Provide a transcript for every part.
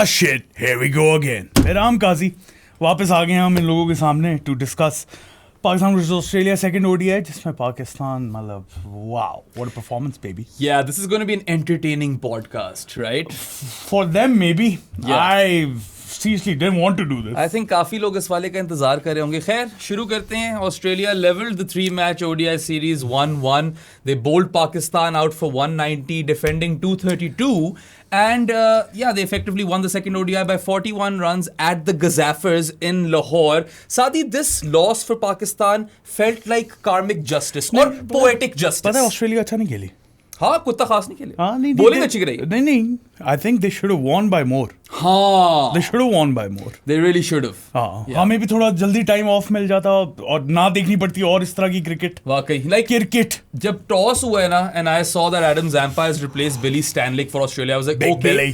Shit, here we go again. मैं राम काजी वापस आ गए हैं हम इन लोगों के सामने to discuss Pakistan versus Australia second ODI जिसमें पाकिस्तान मतलब wow, what a performance baby. Yeah, this is going to be an entertaining podcast, right? For them maybe. Yeah. I seriously didn't want to do this. I think काफी लोग इस वाले का इंतजार कर रहे होंगे. खैर शुरू करते हैं. Australia leveled the 3-match ODI series 1-1. They bowled Pakistan out for 190, defending 232. And they effectively won the second ODI by 41 runs at the Gazaffers in Lahore. Sadi, this loss for Pakistan felt like karmic justice or poetic justice. पता है Australia अच्छा नहीं खेली. हाँ, कुत्ता खास नहीं खेले. हाँ नहीं. बॉलिंग अच्छी कराई. नहीं. I think they should have won by more. हाँ. They should have won by more. They really should have. हाँ. हमें भी थोड़ा जल्दी टाइम ऑफ मिल जाता और ना देखनी पड़ती और इस तरह की क्रिकेट. वाकई. Like cricket. जब टॉस हुआ है ना, and I saw that Adam Zampa has replaced Billy Stanlake for Australia. I was like, Big okay, Billy.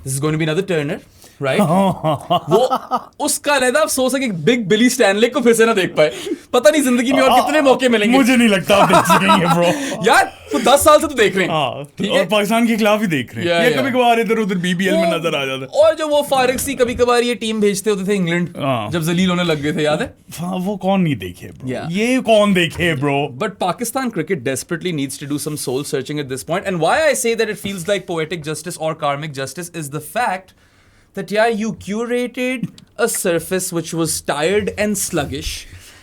this is going to be another Turner. Right? वो उसका रहता अफसोस है कि बिग बिली स्टैनले को फिर से ना देख पाए. पता नहीं जिंदगी में और कितने मौके मिलेंगे. मुझे नहीं लगता आप देख सकेंगे ब्रो. यार तो 10 साल से तो देख रहे हैं. हाँ, ठीक और है. पाकिस्तान के खिलाफ ही देख रहे हैं. ये कभी कभार इधर उधर बीबीएल में नजर आ जाता है. और जो वो फारिग सी कभी कभार ये टीम भेजते होते थे इंग्लैंड जब जलील होने लग गए थे, याद है? हाँ, वो कौन नहीं देखे ब्रो. Yeah. ये कौन देखे bro. But Pakistan cricket desperately needs to do some soul searching at this point. And why I say that it feels like poetic justice or karmic justice is the fact that you curated a surface which was tired and sluggish.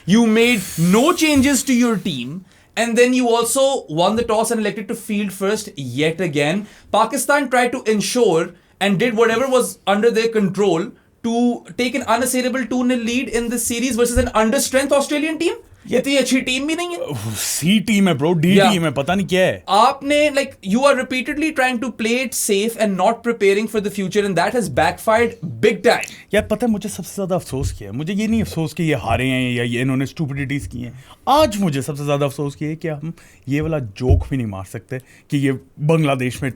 You made no changes to your team. And then you also won the toss and elected to field first yet again. Pakistan tried to ensure and did whatever was under their control to take an unassailable 2-0 lead in this series versus an understrength Australian team. इतनी अच्छी team भी नहीं है. सी team है bro. D team है. पता नहीं क्या है. आपने you are repeatedly trying to play it safe and not preparing for the future and that has backfired big time. यार पता है मुझे सबसे ज्यादा अफसोस किया है. मुझे ये नहीं अफसोस कि ये हारे हैं या ये इन्होंने स्टूपिडिटीज की हैं. आज मुझे सबसे ज्यादा अफसोस किया है कि हम ये वाला जोक भी नहीं मार सकते कि ये बांग्लादेश में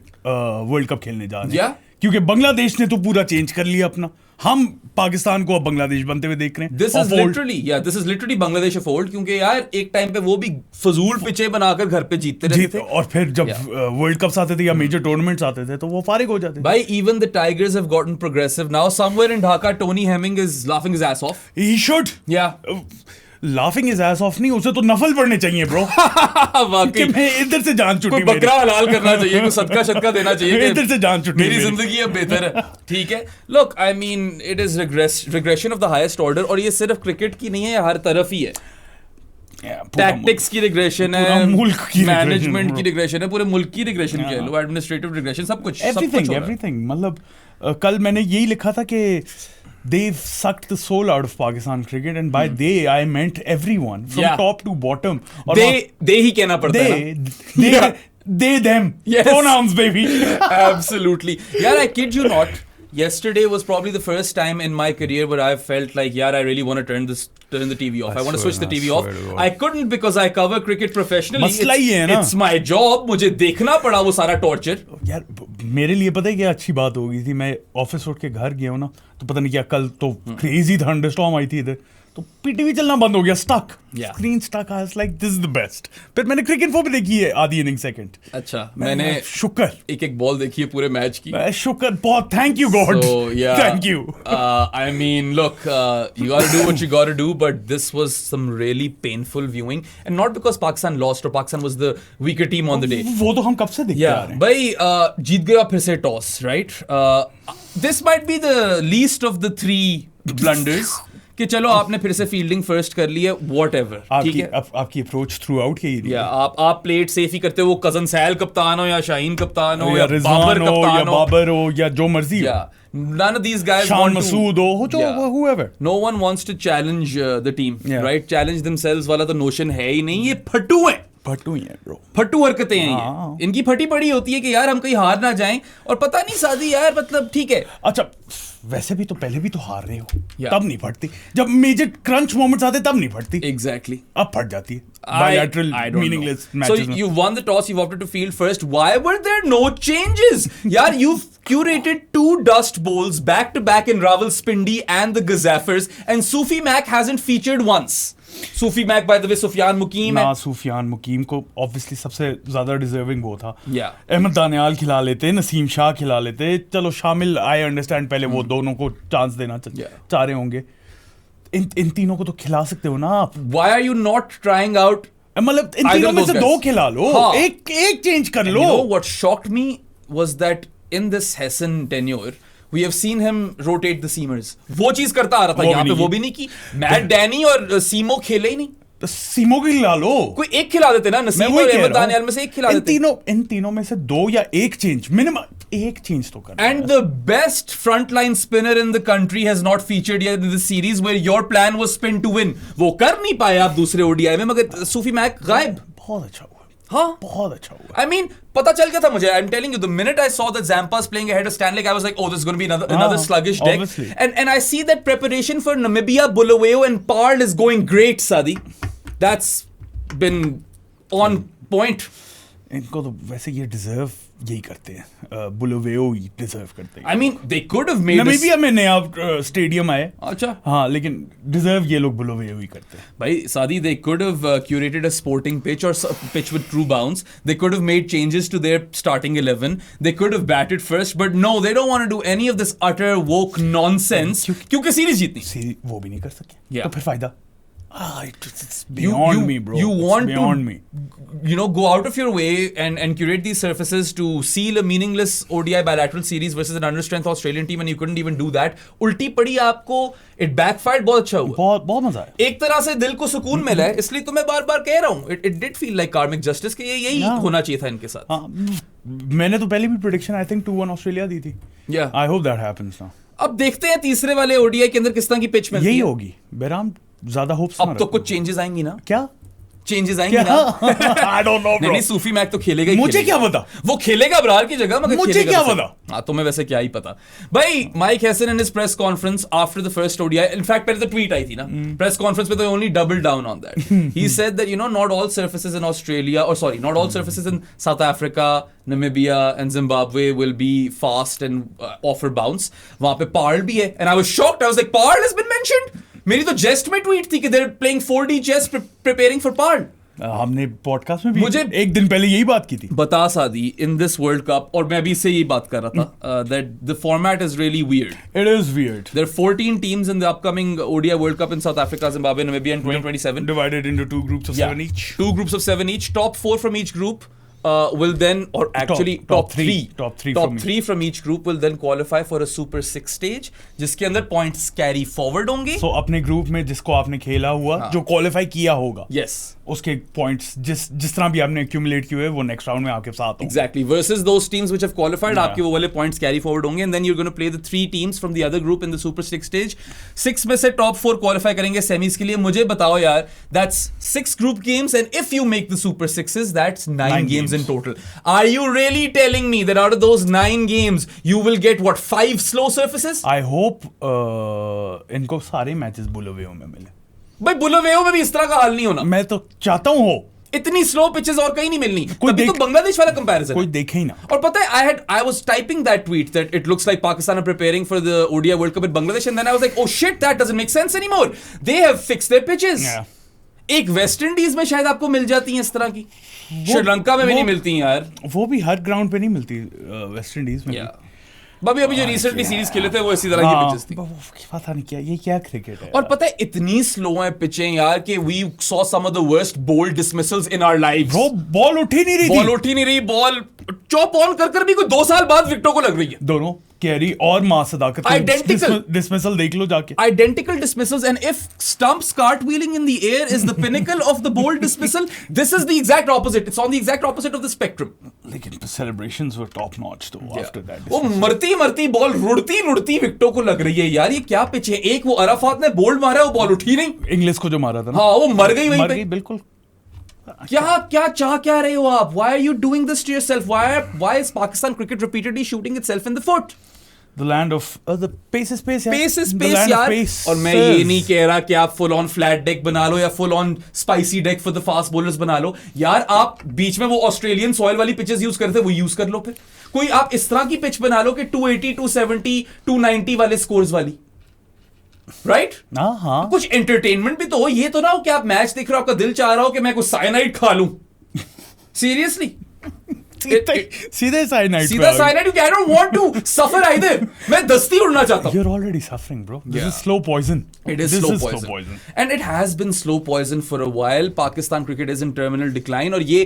वर्ल्ड कप खेलने जा रहे हैं. क्योंकि बांग्लादेश ने तो पूरा चेंज कर लिया अपना. हम पाकिस्तान को अब बांग्लादेश बनते हुए देख रहे हैं. This is literally Bangladesh of old. क्योंकि यार एक टाइम पे वो भी फजूल पिचे बनाकर घर पे जीतते रहते थे. और फिर जब वर्ल्ड कप्स आते थे या मेजर टूर्नामेंट्स आते थे तो वो फारिग हो जाते थे. भाई even the Tigers have gotten progressive now. Somewhere in Dhaka Tony Hemming is laughing his ass off. He should. Yeah. Laughing is S of नहीं, उसे तो नफल पढ़ने चाहिए ब्रो. वाकई मैं इधर से जान छुट्टी. बकरा हलाल करना चाहिए, कोई सदका शदका देना चाहिए. इधर से जान छुट्टी. मेरी जिंदगी अब बेहतर है. ठीक है. Look I mean it is regression of the highest order. और ये सिर्फ क्रिकेट की नहीं है, ये हर तरफ ही है. टैक्टिक्स की रिग्रेशन है, मुल्क की मैनेजमेंट की रिग्रेशन है, पूरे मुल्क की रिग्रेशन कह लो, एडमिनिस्ट्रेटिव रिग्रेशन, सब कुछ एवरीथिंग. मतलब कल मैंने यही लिखा था कि they've sucked the soul out of Pakistan cricket and by they I meant everyone from top to bottom. They ही कहना पड़ता है. They them. Yes. Pronouns baby. Absolutely. Yeah, I kid you not. Yesterday was probably the first time in my career where I felt like, I really want to turn the TV off. I want to switch the TV off. I couldn't because I cover cricket professionally. मसला ही है ना. It's my job. मुझे देखना पड़ा वो सारा torture. यार मेरे लिए पता है क्या अच्छी बात हो गई थी. मैं ऑफिस उठ के घर गया हूँ ना, तो पता नहीं क्या कल तो क्रेजी थंडरस्टॉर्म आई थी इधर, तो पीटीवी चलना बंद हो गया. Stuck screen stuck. I was like this is the best. फिर मैंने क्रिकेट वो भी देखी है आधी इनिंग सेकंड. अच्छा, मैंने शुक्र एक बाल देखी है पूरे मैच की. शुक्र बहुत. Thank you God. Thank you. I mean look, you got to do what you got to do, but this was some really painful viewing and not because Pakistan lost or Pakistan was the weaker team on the day. वो तो हम कब से देखते आ रहे हैं. भाई जीत गया फिर से toss, right? This might be the least of the 3 blunders. कि चलो आपने फिर से फील्डिंग फर्स्ट कर ली है, व्हाटएवर. ठीक है. आपकी अप्रोच थ्रू आउट की या आप प्लेट सेफ ही करते हो. वो कजन सैल कप्तान हो या शाहीन कप्तान हो या बाबर हो या जो मर्जी हो. None of these guys Shan Masood हो जो whoever. No one wants to challenge the team, right? Challenge themselves वाला तो नोशन है ही नहीं. ये फट्टू हैं. फट्टू ही है ब्रो. फट्टू हरकतें हैं ये. इनकी फटी पड़ी होती है कि यार हम कहीं हार ना जाएं. और पता नहीं सादी यार, मतलब ठीक है. अच्छा वैसे भी तो पहले भी तो हार रहे हो, तब नहीं फटती. जब मेजर क्रंच मोमेंट्स आते तब नहीं फटती. Exactly. अब फट जाती है. Bilateral meaningless matches. So you won the toss, you opted to field first. Why were there no changes? यार you've curated 2 dust bowls back to back in Rawalpindi and the Gazaffers, and Sufi Mac hasn't featured once. Sufi Mac by the way Sufiyan Muqeem है. ना सुफियान मुकीम को obviously सबसे ज्यादा deserving वो था. Yeah. Ahmad Daniyal खिला लेते, नसीम शाह खिला लेते, चलो शामिल, आई अंडरस्टैंड पहले वो दोनों को चांस देना चाह रहे होंगे. इन तीनों को तो खिला सकते हो ना आप. Why are you not trying out? मतलब इन Either तीनों में those से guys. दो खिला लो. हाँ. एक चेंज कर लो. You know what shocked me was that in this Hessen tenure, we have seen him rotate the seamers. वो चीज करता आ रहा था, वो यहाँ भी पे नहीं वो भी नहीं की. मैट डैनी और सीमो खेले ही नहीं. तो सीमो को खिला लो. कोई एक खिला देते ना, मैं नसीम वही और कह अहमद रहा हूँ. दानियाल में से एक खिला देते. इन तीनों में से दो या एक चेंज, मिनिमम एक चेंज तो कर. And the best frontline spinner in the country has not featured yet in the series where your plan was spin to win. वो कर नहीं पाए आप दूसरे ODI में, मगर सूफी मैक गायब. बहुत अच्छा हुआ. हाँ, बहुत अच्छा हुआ. I mean, पता चल गया था मुझे. I'm telling you, the minute I saw that Zampa's playing ahead of Stanley, I was like, oh, this is going to be another sluggish deck. Obviously. And I see that preparation for Namibia, Bulawayo and Parl is going great, Sadi. That's been on point. इनको तो वैसे ये deserve यही करते हैं. बुलवेओ he deserve करते हैं. I mean, they could have made Namibia में नया स्टेडियम आए. अच्छा. हाँ, लेकिन डिजर्व ये लोग बुलवेओ ही करते हैं. भाई Sadi, they could have curated a sporting pitch or pitch with true bounce. They could have made changes to their starting 11. They could have batted first, but no, they don't want to do any of this utter woke nonsense. क्योंकि series जीतनी. वो भी नहीं कर सके. Yeah. तो फिर फायदा. It's beyond me, bro. You want it's beyond to, me. go out of your way and curate these surfaces to seal a meaningless ODI bilateral series versus an understrength Australian team, and you couldn't even do that. उल्टी पड़ी आपको. It backfired. बहुत अच्छा हुआ. बहुत मजा आया. एक तरह से दिल को सुकून मिला है, इसलिए तो मैं बार-बार कह रहा हूँ. It did feel like karmic justice कि यही होना चाहिए था इनके साथ. हाँ, मैंने तो पहले भी प्रेडिक्शन आई थिंक 2-1 ऑस्ट्रेलिया दी थी. Yeah. I hope that happens now. अब देखते हैं तीसरे वाले ODI के अंदर किस तरह की पिच मिलती है. यही होगी. बेराम ज्यादा होप्स अब तो कुछ चेंजेस आएंगी ना. क्या चेंजेस आएंगी ना. I don't know, bro. नहीं, सूफी मैक तो खेलेगा ही. मुझे क्या पता. वो खेलेगा अब्रार की जगह, मगर मुझे खेलेगा क्या तो पता. हाँ, तुम्हें वैसे क्या ही पता. भाई Mike Hesson in his press conference after the first ODI, in fact पहले तो ट्वीट आई थी ना, प्रेस कॉन्फ्रेंस पे तो only double down on that. He said that not all surfaces in Australia, और sorry, not all surfaces in South Africa, Namibia and Zimbabwe will be fast and offer bounce. वहां पे Parl भी है, and I was shocked. I was like, Parl has been mentioned. मेरी तो जेस्ट में tweet थी कि they're playing 4D chess preparing for Parl. हमने पॉडकास्ट में भी मुझे एक दिन पहले यही बात की थी. बता सादी, इन दिस वर्ल्ड कप, और मैं अभी से यही बात कर रहा था, that the format is really weird. It is weird. There are 14 teams in the upcoming ODI World Cup in South Africa, Zimbabwe, Namibia in 2027. Divided into 2 groups of 7 each. 2 groups of 7 each. Top 4 from each group will then, or actually top three from each group will then qualify for a Super 6 stage, जिसके अंदर points carry forward होंगे. So अपने group में जिसको आपने खेला हुआ, जो क्वालिफाई किया होगा, yes, उसके पॉइंट्स जिस तरह भी आपने एक्यूमुलेट किए हुए, वो नेक्स्ट राउंड में आपके साथ होंगे. Exactly. Versus those teams which have qualified, आपके वो वाले points carry forward होंगे, and then you're going to play the 3 teams from the other group in the Super 6 stage. 6 में से top 4 qualify करेंगे semis के लिए. मुझे बताओ यार, that's 6 group games, and if you make the Super 6s, that's 9 games in total. Are you really telling me that out of those 9 games, you will get what, 5 slow surfaces? I hope इनको सारे matches बुलवेओ में मिले. भाई बुलवेओ में भी इस तरह का हाल नहीं होना. मैं तो चाहता हूँ हो. इतनी स्लो पिचेस और कहीं नहीं मिलनी. तभी तो देख, बांग्लादेश वाला कंपैरिजन कोई देखे ही ना. और पता है, I was typing that tweet that it looks like Pakistan are preparing for the ODI World Cup in Bangladesh, and then I was like, oh shit, that doesn't make sense anymore. They have fixed their pitches. Yeah. एक West Indies में शायद आपको मिल जाती है इस तरह की, श्रीलंका में भी नहीं मिलती हैं यार. वो भी हर ग्राउंड पे नहीं मिलती वेस्ट इंडीज में. अभी जो रिसेंटली सीरीज खेले थे वो इसी तरह की पिचेस थी. पता नहीं क्या क्रिकेट है. और पता है इतनी स्लो है पिचें यार कि we saw some of the worst bowled dismissals in our lives. वो बॉल उठ ही नहीं रही. बॉल चॉप ऑन कर भी कोई 2 साल बाद विकेटों को लग रही है. दोनों कैरी और मां सदाकत. Identical डिसमिसल देख लो जाके. Identical dismissals, and if Stump's cartwheeling in the air is the pinnacle of the bold dismissal, this is the exact opposite. It's on the exact opposite of the spectrum. लेकिन celebrations were top notch though after that. वो मरती ball रुड़ती विकेटों को लग रही है यार. ये क्या पिच है. एक वो अराफात ने बोल्ड मारा, वो बॉल उठी नहीं. इंग्लिश को जो मारा था ना, हाँ, वो मर गई वहीं पे. बिल्कुल. क्या चाह रहे हो आप? Why are you doing this to yourself? Why is Pakistan cricket repeatedly shooting itself in the foot? The land of the pace is space. Pace is space यार. और मैं ये नहीं कह रहा कि आप full on flat deck बना लो या full on spicy deck for the fast bowlers बना लो यार. आप बीच में वो ऑस्ट्रेलियन सॉइल वाली पिचेस यूज करते वो यूज कर लो. फिर कोई आप इस तरह की पिच बना लो कि 280, 270, 290 वाले स्कोर्स वाली. राइट? हाँ कुछ एंटरटेनमेंट भी तो हो, ये तो ना हो कि आप मैच देख रहे हो, आपका दिल चाह रहा हो कि मैं कुछ साइनाइड खा लूं। सीरियसली सीधे साइनाइड सीधा साइनाइड, क्योंकि I don't want to suffer either. मैं दस्ती उड़ना चाहता हूं। You're already suffering, bro. This Yeah. is slow poison. It is This slow is poison. slow poison. And it has been slow poison for a while. Pakistan cricket is in terminal decline. और ये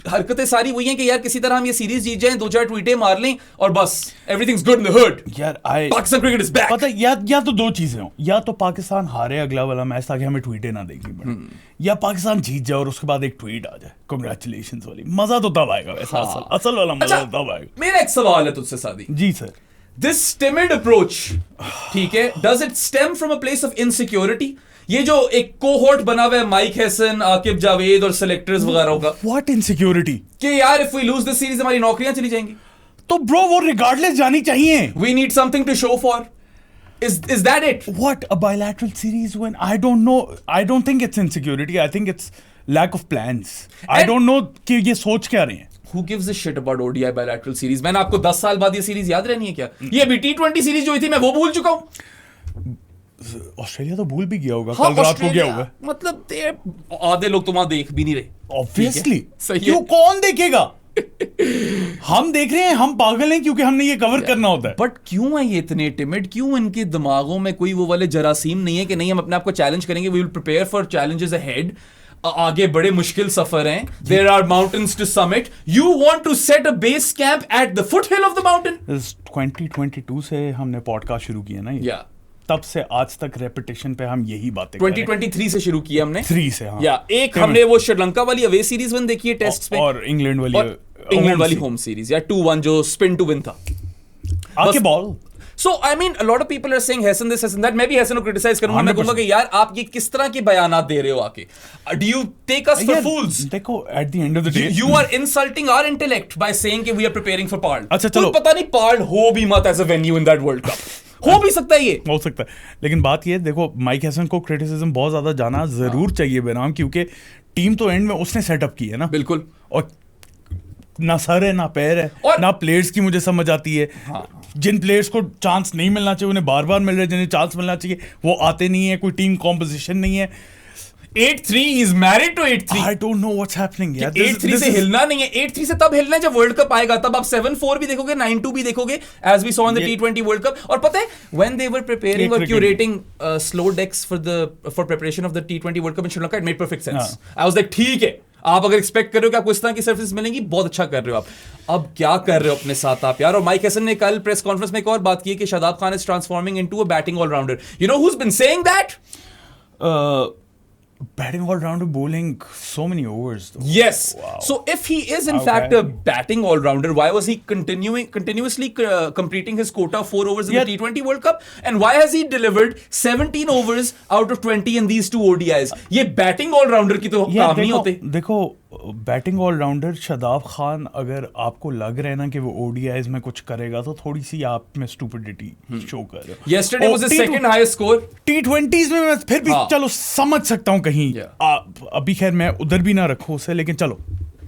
हरकतें सारी वही हैं कि यार किसी तरह हम ये सीरीज जीत जाएं, 2-4 ट्वीटें मार लें और बस everything's good in the hood. यार Pakistan cricket is back. पता है, या तो दो चीजें हो, या तो पाकिस्तान हारे अगला वाला मैच ताकि हमें ट्वीटें ना देखनी पड़े, या पाकिस्तान जीत जाए और उसके बाद एक ट्वीट आ जाए कांग्रेचुलेशन वाली। मजा तो तब आएगा वैसा, असल वाला मजा तो तब आएगा। मेरा एक सवाल है तुझसे सादी। जी सर। This timid approach, ठीक है, does it stem from a place of insecurity? ये जो एक कोहोर्ट बना हुआ है माइक हैसन, आकिब जावेद और सेलेक्टर्स वगैरह का, What insecurity? कि यार if we lose this series हमारी नौकरियां चली जाएंगी। तो ब्रो वो रिगार्डलेस जानी चाहिए। We need something to show for. Is that it? What a bilateral series when I don't know. I don't think it's insecurity. I think it's lack of plans. I And- don't know कि ये सोच क्या रहे हैं। Who gives a shit about ODI bilateral series? मैंने आपको 10 साल बाद ये सीरीज याद रहनी है क्या? ये अभी T20 सीरीज जो हुई थी मैं वो भूल चुका हूं। ऑस्ट्रेलिया तो भूल भी गया होगा, हाँ, कल रात को गया ऑस्ट्रेलिया, होगा। मतलब आधे लोग तो वहां देख भी नहीं रहे। ऑब्वियसली सही है। क्यों, कौन देखेगा? हम देख रहे हैं, हम पागल हैं क्योंकि हमने ये कवर करना होता है। बट क्यों है ये इतने टिमिड? क्यों इनके दिमागों में कोई वो वाले जरासीम नहीं है कि नहीं हम अपने आप को चैलेंज करेंगे, we will prepare for challenges ahead. आगे बड़े मुश्किल सफर हैं, there are mountains to summit, you want to set a base camp at the foot hill of the mountain. 2022 से हमने पॉडकास्ट शुरू किया ना ये। या तब से आज तक रेपिटेशन पे हम यही बातें 2023 से शुरू किया हमने। 3 से हाँ। या एक हमने वो श्रीलंका वाली अवे सीरीज वन देखी है टेस्ट पे, और इंग्लैंड वाली इंग्लैंड वाली होम सीरीज या 2-1 जो स्पिन टू विन था। आके ball. So I mean, a lot of people are saying Hassan this, Hassan that. मैं भी Hassan को criticize करूंगा, मैं कहूंगा कि यार आप ये किस तरह के बयानात दे रहे हो आके? Do you take us for fools? देखो, at the end of the day, You are insulting our intellect by saying कि we are preparing for PARL. अच्छा, चलो। पता नहीं PARL हो भी मत as a venue in that World Cup. हो भी सकता है ये। हो सकता है, लेकिन बात ये देखो, माइक हैसन को क्रिटिसिज्म बहुत ज्यादा जाना जरूर चाहिए बेनाम, क्योंकि टीम तो एंड में उसने सेटअप की है ना। बिल्कुल। और ना सर है ना पैर है और ना प्लेयर्स की मुझे समझ आती है। जिन प्लेयर्स को चांस नहीं मिलना चाहिए उन्हें बार बार मिल रहे हैं, जिन्हें चांस मिलना चाहिए वो आते नहीं है, कोई टीम कॉम्पोजिशन नहीं है। 8-3 is married to 8-3. I don't know what's happening यार। 8-3 से हिलना नहीं है, 8-3 से तब हिलना है जब वर्ल्ड कप आएगा, तब आप 7-4 भी देखोगे, 9-2 भी देखोगे, as we saw in the T20 World Cup। और पता है when they were preparing or curating slow decks for preparation of the T20 World Cup in Sri Lanka, it made perfect sense. I was like ठीक है, आप अगर expect कर रहे हो कि आपको इस तरह की सर्विस मिलेंगी, बहुत अच्छा कर रहे हो आप। अब क्या कर रहे हो अपने साथ आप यार? और माइक हैसन ने कल प्रेस कॉन्फ्रेंस में एक और बात की है कि Shadab Khan is transforming into a batting all rounder. You know who has been saying that? Batting all-rounder, bowling so many overs though. Yes. Wow. So if he is in fact a batting all-rounder, why was he continuously completing his quota 4 overs in the T20 World Cup? And why has he delivered 17 overs out of 20 in these 2 ODIs? ये batting all-rounder की तो काम नहीं होते। देखो, batting allrounder Shadab Khan, अगर आपको लग रहा है ना कि वो ओडीआईज में कुछ करेगा तो थोड़ी सी आप में स्टूपिडिटी शो कर रहे हो। Yesterday was his second highest score. T20s में मैं फिर भी चलो समझ सकता हूँ कहीं। अभी खैर मैं उधर भी ना रखूं उसे, लेकिन चलो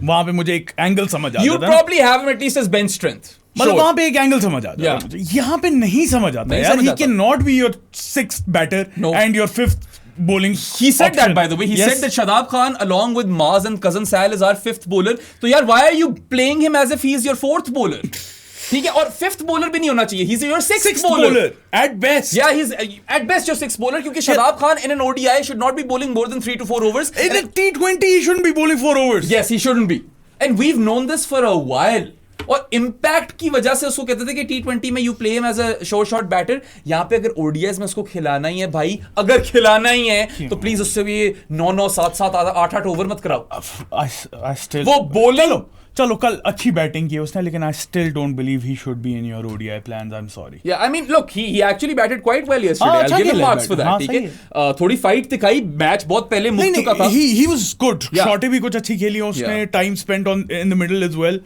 वहां पे मुझे एक एंगल समझ आ जाता है। You probably have him at least as bench strength. मतलब वहां पे एक एंगल समझ आ जाता है मुझे, यहाँ पे नहीं समझ आता यार। He cannot be your 6th batter and your 5th bowling. He said that, by the way. He said that Shadab Khan, along with Maaz and Cousin Sal, is our 5th bowler. तो यार, why are you playing him as if he is your 4th bowler? ठीक है, और 5th bowler भी नहीं होना चाहिए. He's your 6th bowler. At best. Yeah, he's at best your 6th bowler, क्योंकि Shadab Khan in an ODI should not be bowling more than 3 to 4 overs. In a T20, he shouldn't be bowling 4 overs. Yes, he shouldn't be. And we've known this for a while. और impact की वजह से उसको कहते थे कि T20 में you play him as a short shot batter. यहाँ पे अगर ODIs में उसको खिलाना ही है भाई, अगर खिलाना ही है तो प्लीज उससे भी 9-9, 7-7, 8-8 ओवर मत कराओ। I still, वो बोलिंग, चलो कल अच्छी बैटिंग की उसने, लेकिन I still don't believe he should be in your ODI plans. I'm sorry. Yeah, I mean, look, he actually batted quite well yesterday. I'll give him marks for that. ठीक है, थोड़ी fight दिखाई, match बहुत पहले मुक चुका था। He was good. शॉटें भी कुछ अच्छी खेली उसने, time spent on in the middle as well.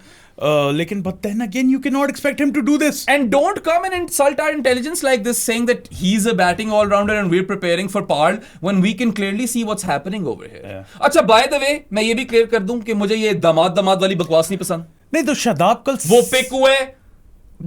लेकिन but then again you cannot expect him to do this. And don't come and insult our intelligence like this, saying that he's a batting all-rounder and we're preparing for PARL when we can clearly see what's happening over here. अच्छा, by the way, मैं ये भी clear कर दूं कि मुझे ये दामाद वाली बकवास नहीं पसंद। नहीं तो शादाब कल वो पिक हुए,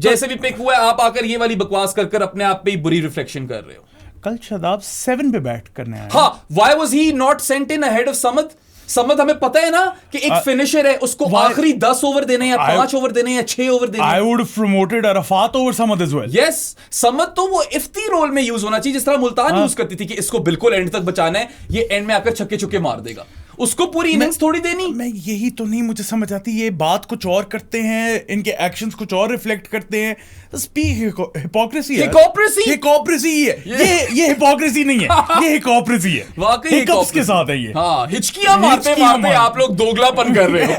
जैसे भी पिक हुआ, आप आकर ये वाली बकवास कर अपने आप पे ही बुरी रिफ्लेक्शन कर रहे हो। कल शादाब 7 पे बैट करने आया। हाँ, why was he not sent in ahead of Samad? Samad हमें पता है ना कि एक फिनिशर है, उसको आखिरी 10 ओवर देने या 5 ओवर देने या 6 ओवर देने। I would have promoted Arafat over Samad as well. Yes, Samad तो वो इफ्ती रोल में यूज होना चाहिए जिस तरह मुल्तान यूज करती थी कि इसको बिल्कुल एंड तक बचाना है, ये एंड में आकर छक्के छुक्के मार देगा। उसको पूरी इनिंग्स थोड़ी देनी। मैं यही तो नहीं मुझे समझ आती, ये बात कुछ और करते हैं, इनके एक्शंस कुछ और रिफ्लेक्ट करते हैं। हिपोक्रेसी है, हिपोक्रेसी है ये हिपोक्रेसी नहीं है, ये हिपोक्रेसी है। वाकई हिकअप्स के साथ है ये। हाँ, हिचकियां मारते मारते आप लोग दोगलापन कर रहे हो।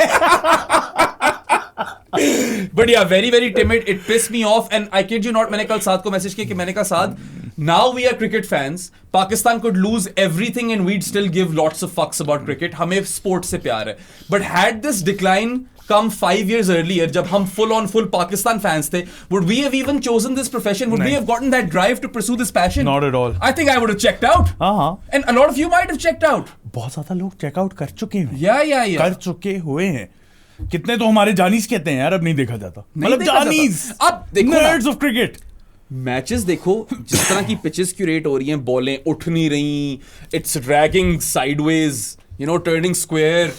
But yeah, very very timid. It pissed me off, and I kid you not, मैंने कल साद को मैसेज किया कि मैंने कहा साद, now we are cricket fans. Pakistan could lose everything and we'd still give lots of fucks about cricket. हमें sport से प्यार है. But had this decline come 5 years earlier, जब हम full Pakistan fans थे, would we have even chosen this profession? Would we have gotten that drive to pursue this passion? Not at all. I think I would have checked out. हाँ, and a lot of you might have checked out. बहुत ज़्यादा लोग check out कर चुके हैं। Yeah. कर चुके हुए हैं। कितने तो हमारे जानीज कहते हैं यार, अब नहीं देखा जाता। मतलब जानीज, अब देखो नर्ड्स ऑफ क्रिकेट। मैचेस देखो, जिस तरह की पिचेस क्यूरेट हो रही हैं, बॉलें उठ नहीं रही, it's dragging sideways, you know, turning square.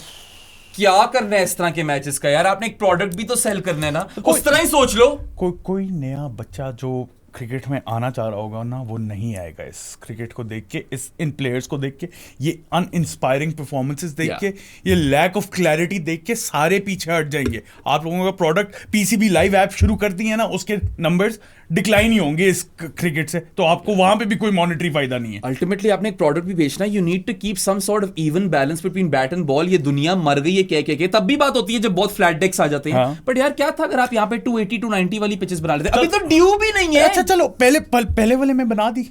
क्या करना है इस तरह के मैचेस का यार? आपने एक प्रोडक्ट भी तो सेल करना है ना, उस तरह ही सोच लो। कोई नया बच्चा जो क्रिकेट में आना चाह रहा होगा ना, वो नहीं आएगा इस क्रिकेट को देख के, इन प्लेयर्स को देख के, ये अनइंस्पायरिंग परफॉर्मेंसेस देख के, ये लैक ऑफ क्लैरिटी देख के सारे पीछे हट जाएंगे। आप लोगों का प्रोडक्ट पीसीबी लाइव ऐप शुरू कर दिए ना, उसके नंबर्स डिक्लाइन ही होंगे इस क्रिकेट से, तो आपको वहां पे भी कोई मॉनेटरी फायदा नहीं है। अल्टीमेटली आपने एक प्रोडक्ट भी बेचना है, you need to keep some sort of even balance between bat and ball. ये दुनिया मर गई है कह के, तब भी बात होती है जब बहुत फ्लैट डेक्स आ जाते हैं। बट यार क्या था अगर आप यहाँ पे 280 290 वाली पिचेस बना लेते? अभी तो ड्यू भी नहीं है। अच्छा चलो, पहले वाले में बना दी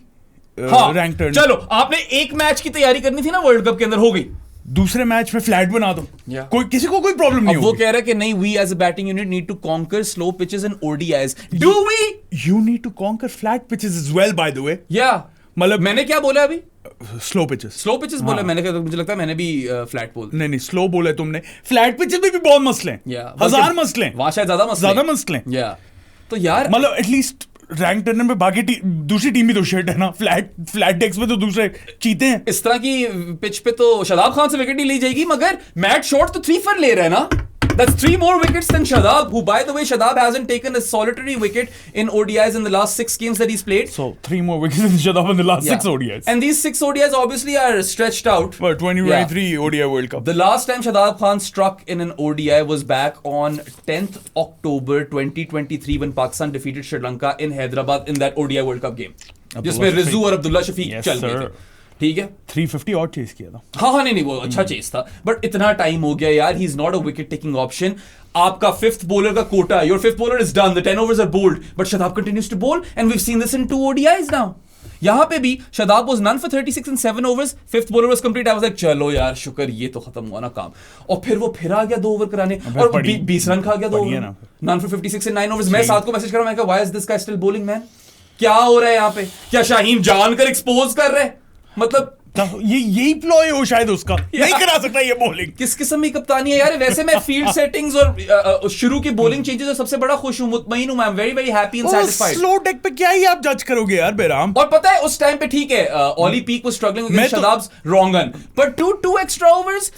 रैंक टर्न। चलो, आपने एक मैच की तैयारी करनी थी ना वर्ल्ड कप के अंदर, हो गई। दूसरे मैच में फ्लैट बना दो, किसी को कोई प्रॉब्लम नहीं। वो कह रहा है कि नहीं, we as a batting unit need to conquer slow pitches and ODIs. Do we? You need to conquer flat pitches as well, by the way. या मतलब मैंने क्या बोला अभी? स्लो पिचेस बोला मैंने, क्या मुझे लगता है मैंने भी फ्लैट बोल। नहीं स्लो बोला तुमने। फ्लैट पिचेस में भी बहुत मसले हैं, हजार मसले, वहां शायद ज्यादा मसले। या तो यार मतलब एटलीस्ट रैंक टर्नर में बाकी दूसरी टीम भी तो शेट है ना, फ्लैट डेक्स में तो दूसरे चीते हैं। इस तरह की पिच पे तो शादाब खान से विकेट नहीं ली जाएगी, मगर मैट शॉट तो 3 for ले रहा है ना। That's 3 more wickets than Shadab, who, by the way, Shadab hasn't taken a solitary wicket in ODIs in the last 6 games that he's played. So 3 more wickets than Shadab in the last 6 ODIs. And these 6 ODIs obviously are stretched out. For 2023 ODI World Cup. The last time Shadab Khan struck in an ODI was back on 10th October 2023 when Pakistan defeated Sri Lanka in Hyderabad in that ODI World Cup game. जिसमें रिजू और अब्दुल्ला शफीक चल गए थे। ठीक है, 350 और chess किया था। हाँ नहीं वो अच्छा चेस था, बट इतना टाइम हो गया यार, he is not a wicket taking option. आपका फिफ्थ बॉलर का quota, your fifth bowler is done, the 10 overs are bowled, but Shadab continues to bowl and we've seen this in 2 ODIs now. यहाँ पे भी Shadab was none for 36 in 7 overs, fifth bowler was complete. I was like चलो यार शुक्र ये तो खत्म हुआ ना काम, और फिर वो फिर आ गया 2 ओवर कराने और 20 रन खा गया 2 over, none for 56 in 9 overs। मैं साथ को मैसेज कर रहा हूं, मैं कहा why is this guy still bowling man? क्या हो रहा है यहाँ पे? क्या शाहीन जानकर एक्सपोज कर रहे हैं? मतलब यही प्लॉय हो शायद उसका, नहीं करा सकता ये बॉलिंग। किस किस्म की कप्तानी है यार? वैसे मैं फील्ड सेटिंग्स और शुरू की बॉलिंग चेंजेस और सबसे बड़ा खुश हूं, मुतमईन हूं, I am very very happy and satisfied. Slow deck पे क्या ही आप जज करोगे यार बेराम। और पता है उस टाइम पे ठीक है, Ollie Pope was struggling against Shadab's wrong run, but 2 extra overs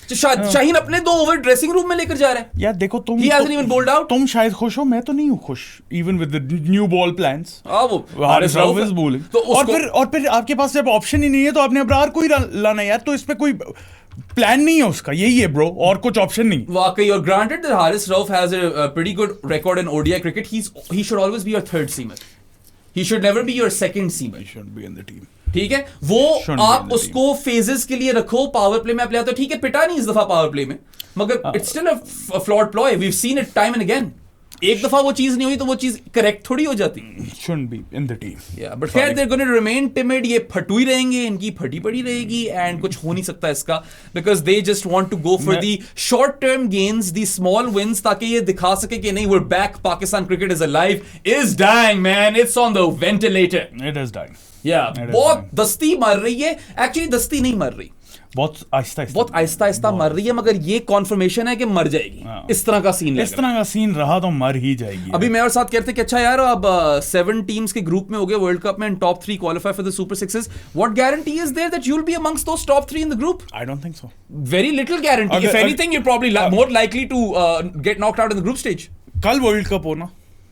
Shaheen अपने 2 ओवर ड्रेसिंग रूम में लेकर जा रहा है। यार देखो तुम, he hasn't even bold out. तुम शायद खुश हो, मैं तो नहीं हूं खुश, even with the new ball plans. वो हारिस रऊफ इज बॉलिंग, तो और फिर आपके पास जब ऑप्शन ही नहीं है तो आपने अबरार को ही लाना यार, तो इस पे कोई प्लान नहीं है उसका, यही है ब्रो, और कुछ ऑप्शन नहीं। वाकई, और granted that Haris Rauf has a pretty good record in ODI cricket, he should always be your third seamer, he should never be your second seamer, he should be in the team. ठीक है, वो आप उसको phases के लिए रखो, power play में आप ले आते हो, ठीक है पिटा नहीं इस दफा पावर प्ले में, मगर it's still a flawed ploy, we have seen it time and again. एक दफा वो चीज नहीं हुई तो वो चीज करेक्ट थोड़ी हो जाती। Shouldn't be in the team. Yeah, but खैर they're going to remain timid, ये फटू ही रहेंगे, इनकी फटी पड़ी रहेगी, एंड कुछ हो नहीं सकता इसका, because they just want to go for the short term gains, the small wins, ताकि ये दिखा सके कि नहीं we're back, Pakistan cricket is alive, is dying man, it's on the ventilator. It is dying. Yeah, बहुत दस्ती मर रही है, actually दस्ती नहीं मर रही, बहुत आहिस्ता आहिस्ता मर रही है, मगर ये कॉन्फर्मेशन है कि मर जाएगी। इस तरह का सीन इस तरह का सीन रहा तो मर ही जाएगी। अभी मैं और साथ कहते कि अच्छा यार अब 7 टीम्स के ग्रुप में हो गए वर्ल्ड कप में, and top 3 qualify for the super sixes. What guarantee is there that you will be amongst those top 3 in the group? I don't think so. Very little guarantee. If anything you probably more likely to get knocked out in the group stage. कल world cup हो ना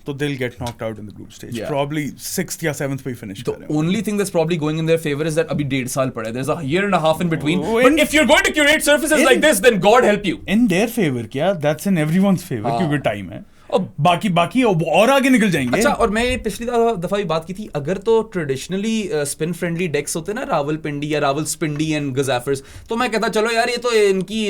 तो they'll get knocked out in the group stage. Yeah. Probably 6th या 7th पे ही finish The करेंगे। only thing that's probably going in their favor is that अभी 1.5 साल पड़ा है. There's a year and a half in between. Oh, But if you're going to curate surfaces like this, then God help you. In their favor क्या? That's in everyone's favor क्योंकि time है। अब बाकी और आगे निकल जाएंगे। अच्छा, और मैं पिछली दफा भी बात की थी, अगर तो ट्रेडिशनली स्पिन फ्रेंडली डेक्स होते ना, रावलपिंडी या रावलस्पिंडी एंड गजाफर्स, तो मैं कहता चलो यार ये तो इनकी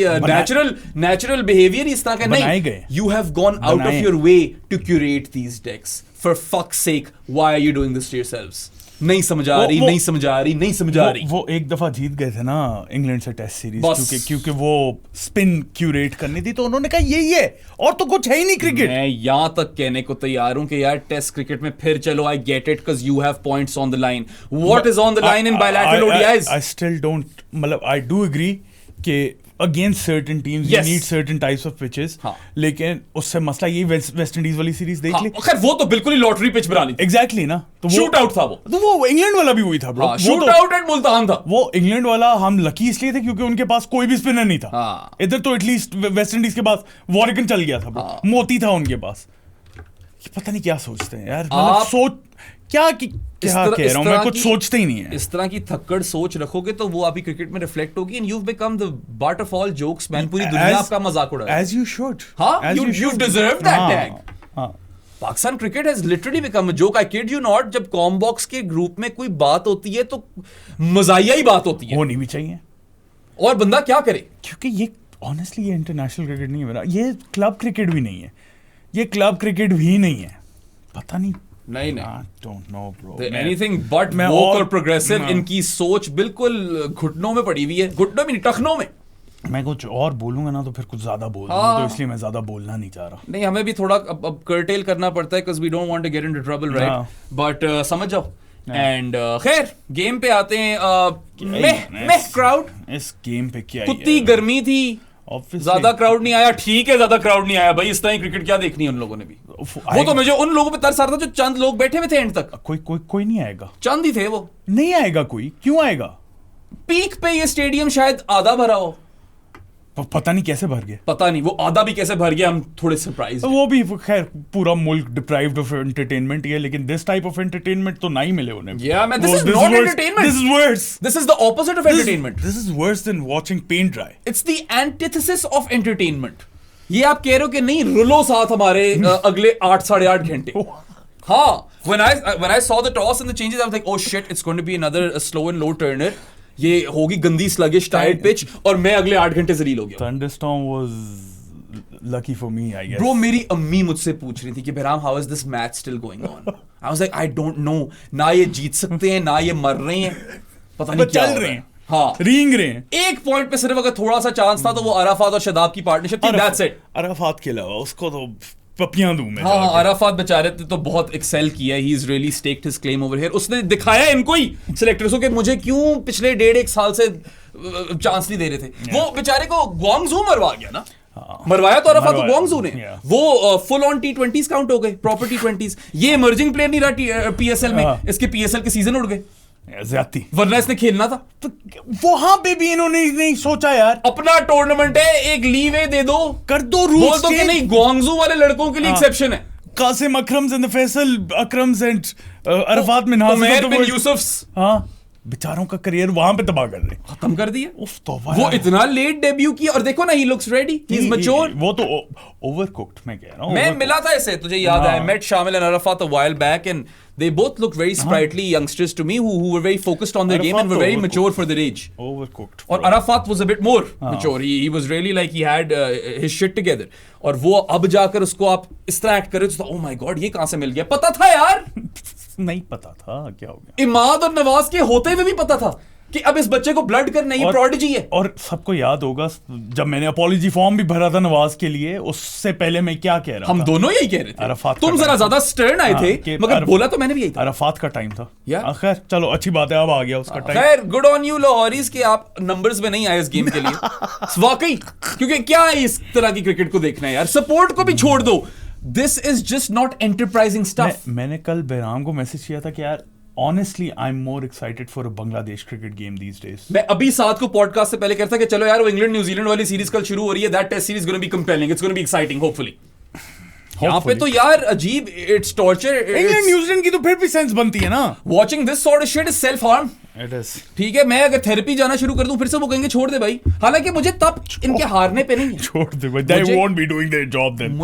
नेचुरल बिहेवियर इस तरह का नहीं। You have gone out of your way to curate these decks. For fuck's sake, why are you doing this to yourselves? नहीं समझ आ रही। वो एक दफा जीत गए थे ना इंग्लैंड से टेस्ट सीरीज क्योंकि वो स्पिन क्यूरेट करनी थी, तो उन्होंने कहा यही है और तो कुछ है ही नहीं क्रिकेट। मैं यहां तक कहने को तैयार हूं कि यार टेस्ट क्रिकेट में फिर चलो, I get it because you have points on the line. What is on the line in bilateral ODIs? I still don't, मतलब आई डू एग्री कि against certain teams you need certain types of pitches, लेकिन उससे मसला ये West Indies वाली series देख ले। खैर वो तो बिल्कुल ही लॉटरी पिच बना ली। एग्जैक्टली ना, तो शूट आउट था वो। तो वो इंग्लैंड वाला भी वही था bro. Shoot out at Multan था वो। इंग्लैंड वाला हम लकी इसलिए थे क्योंकि उनके पास कोई भी स्पिनर नहीं था। इधर तो एटलीस्ट वेस्ट इंडीज के पास वॉरिगन चल गया था, मोती था उनके पास। पता नहीं क्या सोचते हैं यार, मतलब सोच क्या कह रहा हूं मैं, कुछ सोचते ही नहीं है। इस तरह की थक्कड़ सोच रखोगे तो वो अभी क्रिकेट में रिफ्लेक्ट होगी, and you have become the but of all jokes man. पूरी दुनिया आपका मजाक उड़ा रही है। As you should. हां, you deserve that tag. Pakistan cricket has literally become a joke. I kid you not, जब कॉम बॉक्स के ग्रुप में कोई बात होती है तो मजाहिया ही बात होती है। होनी भी चाहिए। और बंदा क्या करे, क्योंकि ये ऑनेस्टली ये इंटरनेशनल क्रिकेट नहीं है मेरा, ये क्लब क्रिकेट भी नहीं है, ये क्लब क्रिकेट भी नहीं है। पता नहीं don't know bro, anything but woke और progressive। इनकी सोच बिल्कुल घुटनों में पड़ी हुई है, घुटनों में नहीं, टखनों में। मैं कुछ और बोलूंगा ना तो फिर कुछ ज्यादा बोल दूंगा, तो इसलिए मैं ज्यादा बोलना नहीं चाह रहा। नहीं, हमें भी थोड़ा अब कर्टेल करना पड़ता है because we don't want to get into trouble, right? But समझ जाओ। एंड खैर गेम पे आते हैं। मैं क्राउड, इस गेम पे क्या कुत्ती गर्मी थी, ज्यादा क्राउड नहीं आया। ठीक है, ज्यादा क्राउड नहीं आया भाई, इस तरह क्रिकेट क्या देखनी है उन लोगों ने भी। वो तो मुझे उन लोगों पे तरस आ रहा था जो चंद लोग बैठे हुए थे एंड तक। कोई नहीं आएगा, चंद ही थे वो। नहीं आएगा कोई, क्यों आएगा? पीक पे ये स्टेडियम शायद आधा भरा हो, पता नहीं कैसे भर गया, पता नहीं वो आधा भी कैसे भर गया, हम थोड़े सरप्राइज। वो भी खैर पूरा मुल्क डिप्राइव्ड ऑफ एंटरटेनमेंट है, लेकिन दिस टाइप ऑफ एंटरटेनमेंट तो नहीं मिले उन्हें। Yeah man, this is not entertainment. This is worse. This is the opposite of entertainment. This is worse than watching paint dry. It's the antithesis of entertainment. ये आप कह रहे हो कि नहीं, रुलो साथ हमारे अगले 8-8.5 घंटे। हाँ, when I saw the toss and the changes, I was like, oh shit, it's going to be another slow and low turner. ये होगी गंदी स्लगिश टायर्ड पिच, और मैं अगले 8 घंटे से रील हो गया। Thunderstorm was lucky for me, I guess. Bro, मेरी अम्मी मुझसे पूछ रही थी कि बेराम, how is this match still going on? I was like, I don't know. ना ये जीत सकते हैं, ना ये मर रहे हैं, पता नहीं क्या चल रहे हैं। हाँ, रींग रहे हैं। एक पॉइंट पे सिर्फ अगर थोड़ा सा चांस था तो वो अराफात और शदाब की पार्टनरशिप थी, that's it. अराफात के अलावा उसको तो पपियां दूं मैं। हाँ, अराफात बेचारे तो बहुत एक्सेल किया, he is really stacked his claim over here. उसने दिखाया इनको ही सिलेक्टर्स को कि मुझे क्यों पिछले 1.5 साल से चांस नहीं दे रहे थे। वो बेचारे को ग्वांगजू मरवा गया ना, मरवाया तो अराफात को ग्वांगजू ने। वो फुल ऑन T20s काउंट हो गए, प्रॉपर T20s। ये इमर्जिंग प्लेयर नहीं रहा PSL में, इसके PSL के सीजन उड़ गए, ज्यादती, वरना इसने खेलना था। तो वहां पे भी इन्होंने नहीं सोचा यार, अपना टूर्नामेंट है, एक लीवे दे दो, कर दो रूल्स, बोल दो कि नहीं ग्वांगजू वाले लड़कों के लिए एक्सेप्शन है। कासिम अकरम्स एंड फैसल अकरम्स एंड अरफात मिन्हाज, उमैर बिन यूसुफ्स, हाँ, बेचारों का करियर वहां पे तबाह कर रहे, खत्म कर दिया। वो इतना लेट डेब्यू किया, और देखो ना, he looks ready, he is mature. वो तो ओवरकुक्ड, मैं कह रहा हूं। मैं मिला था इसे, तुझे याद है, मेट शामिल and Arafat a while back, and they both look very sprightly youngsters to me who were very focused on their game and were very mature for their age. Overcooked. और Arafat was a bit more mature. He was really like he had his shit together. और वो अब जाकर उसको आप इस तरह act करे तो oh my god, ये कहां से मिल गया? पता था यार। नहीं पता था क्या हो गया। इमाद और नवाज के होते हुए भी पता था कि अब इस बच्चे को ब्लड करना ये प्रोडिजी है। और सबको याद होगा जब मैंने अपॉलॉजी फॉर्म भी भरा था नवाज के लिए, उससे पहले मैं क्या कह रहा था? हम दोनों यही कह रहे थे। अराफात तुम जरा ज्यादा स्टर्न आए थे, मगर बोला तो मैंने भी यही था। अराफात का टाइम था। Yeah. खैर चलो अच्छी बात है, अब आ गया उसका टाइम। खैर गुड ऑन यू लाहौरीज कि आप नंबर्स में नहीं आए इस गेम के लिए। वाकई, क्योंकि क्या है इस तरह की क्रिकेट को देखना है यार, सपोर्ट को भी छोड़ दो। This is just not enterprising stuff. मैंने कल बहराम को मैसेज किया था कि यार honestly I'm more excited for a Bangladesh cricket game these days. मैं अभी साथ को पॉडकास्ट से पहले कहता कि चलो यार वो इंग्लैंड न्यूजीलैंड वाली सीरीज कल शुरू हो रही है, that test series gonna be compelling, it's gonna be exciting hopefully. यहाँ पे तो यार अजीब, इट्स टॉर्चर। इंग्लैंड न्यूजीलैंड की तो फिर भी सेंस बनती है ना। Watching this sort of shit is self harm. It is. ठीक है, मैं अगर थेरेपी जाना शुरू कर दूं फिर से वो कहेंगे छोड़ दे भाई। हालांकि मुझे तब इनके हारने पे नहीं है, छोड़ दे भाई, they won't be doing their job then.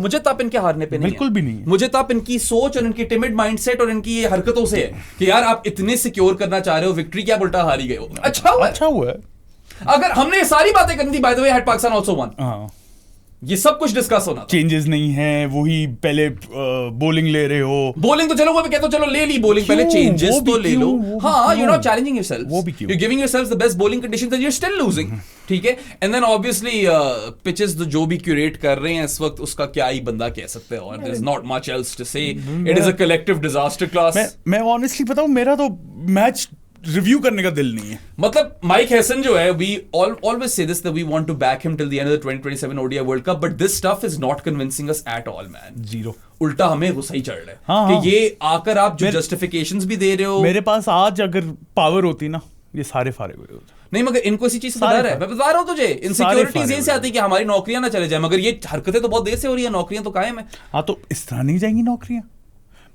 मुझे तब इनके हारने पे नहीं बिल्कुल भी नहीं है। मुझे तब इनकी सोच और इनकी टिमिड माइंडसेट और इनकी ये हरकतों से है कि यार आप इतने सिक्योर करना चाह रहे हो, विक्ट्री क्या उल्टा हारी गए हो। अच्छा हुआ है। अगर हमने ये सारी बातें करनी थी, bye the way had Pakistan also one, ये सब कुछ डिस्कस होना था। चेंजेस नहीं है, वही पहले बॉलिंग ले रहे हो। बॉलिंग तो चलो वो भी कहते हो चलो ले ली बॉलिंग, पहले चेंजेस तो ले लो। हाँ, you are not challenging yourself, वो भी क्यों? You are giving yourself the best bowling conditions and you are still losing. ठीक है, एंड देन ऑब्वियसली पिचेस जो भी क्यूरेट कर रहे हैं इस वक्त, उसका क्या ही बंदा कह सकते हैं, और there is not much else to say. It is a collective disaster class. मैं ऑनेस्टली बताऊं, मेरा तो मैच रिव्यू करने का दिल नहीं है। मतलब माइक हैसन जो है, we always say this that we want to back him till the end of the 2027 ODI World Cup, but this stuff is not convincing us at all, man. Zero. उल्टा हमें गुस्सा ही चढ़ रहा है। हाँ, कि ये आकर आप जो जस्टिफिकेशंस भी दे रहे हो। मेरे पास आज अगर पावर होती ना, ये सारे फारे हुए होते। नहीं, मगर इनको इसी चीज से डर है। मैं बता रहा हूं तुझे, इनसिक्योरिटीज यहीं से आती है कि हमारी नौकरियां ना चले जाए, मगर ये हरकतें तो बहुत देर से हो रही है, नौकरियां तो कायम है। हाँ, तो इस तरह नहीं जाएंगी नौकरियां।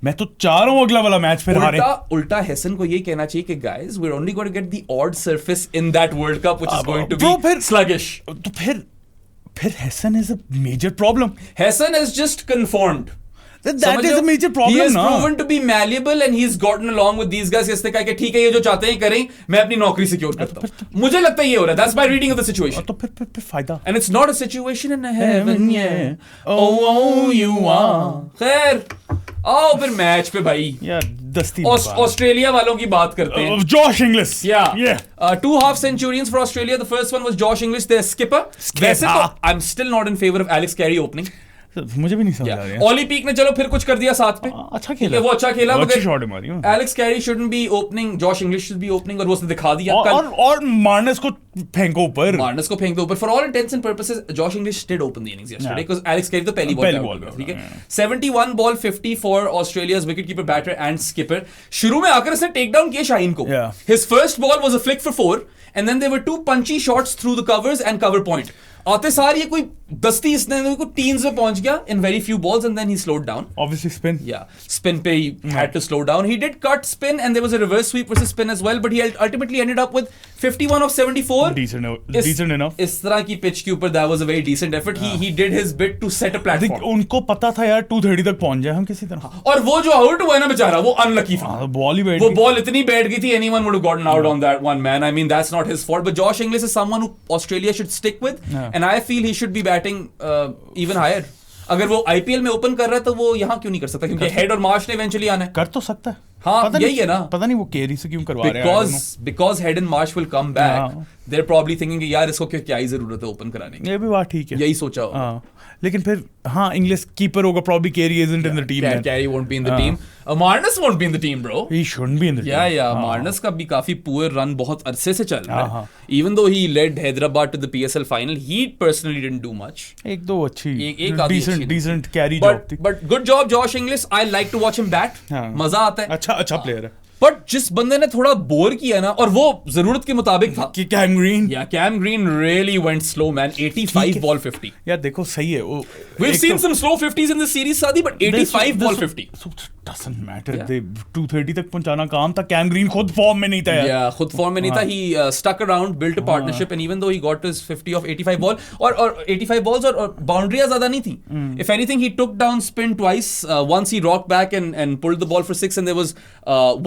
मैं तो चाह रहा हूं अगला वाला मैच फिर हारे। उल्टा हैसन को ये कहना चाहिए कि guys we are only going to get the odd surface in that world cup which is going to be sluggish. तो फिर Hesson is a major problem. Hesson is just confirmed. That is a major problem. He has proven to be malleable and he's gotten along with these guys. इसने कहा कि ठीक है, ये जो चाहते हैं करें, मैं अपनी नौकरी सिक्योर करता हूं। मुझे लगता है ये हो रहा है। That's my reading of the situation. तो फिर फायदा। And it's not a situation in heaven, yeah. Oh, you are. खैर, आओ फिर मैच पे भाई। यार दस्ती ऑस्ट्रेलिया वालों की बात करते हैं। Josh Inglis. Two half centurions for Australia. The first one was Josh Inglis, their skipper. वैसे तो I'm still not in favor of Alex Carey opening. मुझे भी नहीं समझ आ रहा। ओली पीक ने चलो फिर कुछ कर दिया साथ में, अच्छा खेला, वो अच्छा खेला, अच्छी शॉट मारी। Alex Carey shouldn't be opening, Josh Inglis should be opening, और वो उसने दिखा दिया। और मार्नस को फेंको ऊपर, मार्नस को फेंक दो ऊपर। For all intents and purposes Josh Inglis did open the innings yesterday because Alex Carey तो पहली बॉल, ठीक है। 71 ball 50 for Australia's wicketkeeper, batter and skipper. शुरू में आकर उसने टेक डाउन किया शाहीन को। His first ball was a flick for 4 and then there were 2 punchy shots through the covers and cover point. आते सार ये कोई दस्ती इसने को टीन्स में पहुंच गया in very few balls and then he slowed down. Obviously spin. Yeah, spin पे he had to slow down. He did cut spin and there was a reverse sweep versus spin as well, but he ultimately ended up with 51 of 74. Decent enough. इस तरह की pitch के ऊपर that was a very decent effort. He did his bit to set a platform. उनको पता था यार 230 तक पहुंच जाए हम किसी तरह। और वो जो आउट हुआ है ना बेचारा, वो अनलकी था। बॉल ही बैठ वो बॉल इतनी बैठ गई थी, anyone would have gotten out on that one, man. I mean that's not his fault, but Josh Inglis is someone who Australia should stick with, and I feel he should be batting even higher. अगर वो IPL में open कर रहा है तो वो यहाँ क्यों नहीं कर सकता, क्योंकि हेड और मार्च ने इवेंचुअली आना है। कर तो सकता है। हाँ, यही है ना। पता नहीं वो केरी से क्यों करवा रहे हैं। Because head and Marsh will come back, they're probably thinking कि यार इसको क्या ही जरूरत है ओपन कराने की। ये भी बात ठीक है, यही सोचा होगा। लेकिन फिर हाँ, इंग्लिश कीपर होगा, probably Carey isn't in the team. Carey won't be in the team. Marnus won't be in the team, bro. He shouldn't be in the team. Yeah. Marnus का भी काफी poor run बहुत अरसे से चल रहा है। Even though he led Hyderabad to the PSL final, he personally didn't do much. एक दो अच्छी, decent carry job थी। But good job Josh Inglis. I like to watch him bat. मजा आता है। अच्छा player है। बट जिस बंदे ने थोड़ा बोर किया ना, और वो जरूरत के मुताबिक था कि Cam Green, Cam Green really went slow, man. 85 ball 50. यार देखो सही है वो। We've seen some slow 50s in this series, Saadi, but 85 ball 50. Doesn't matter. They 230 तक पहुंचाना काम था। कैम ग्रीन खुद फॉर्म में नहीं था यार। Yeah, खुद फॉर्म में नहीं था। He stuck around, built a partnership, and even though he got his 50 of 85 ball और 85 balls और बाउंड्रियां ज्यादा नहीं थी। If anything, he took down spin twice. Once he rocked back and pulled the ball for 6, and there was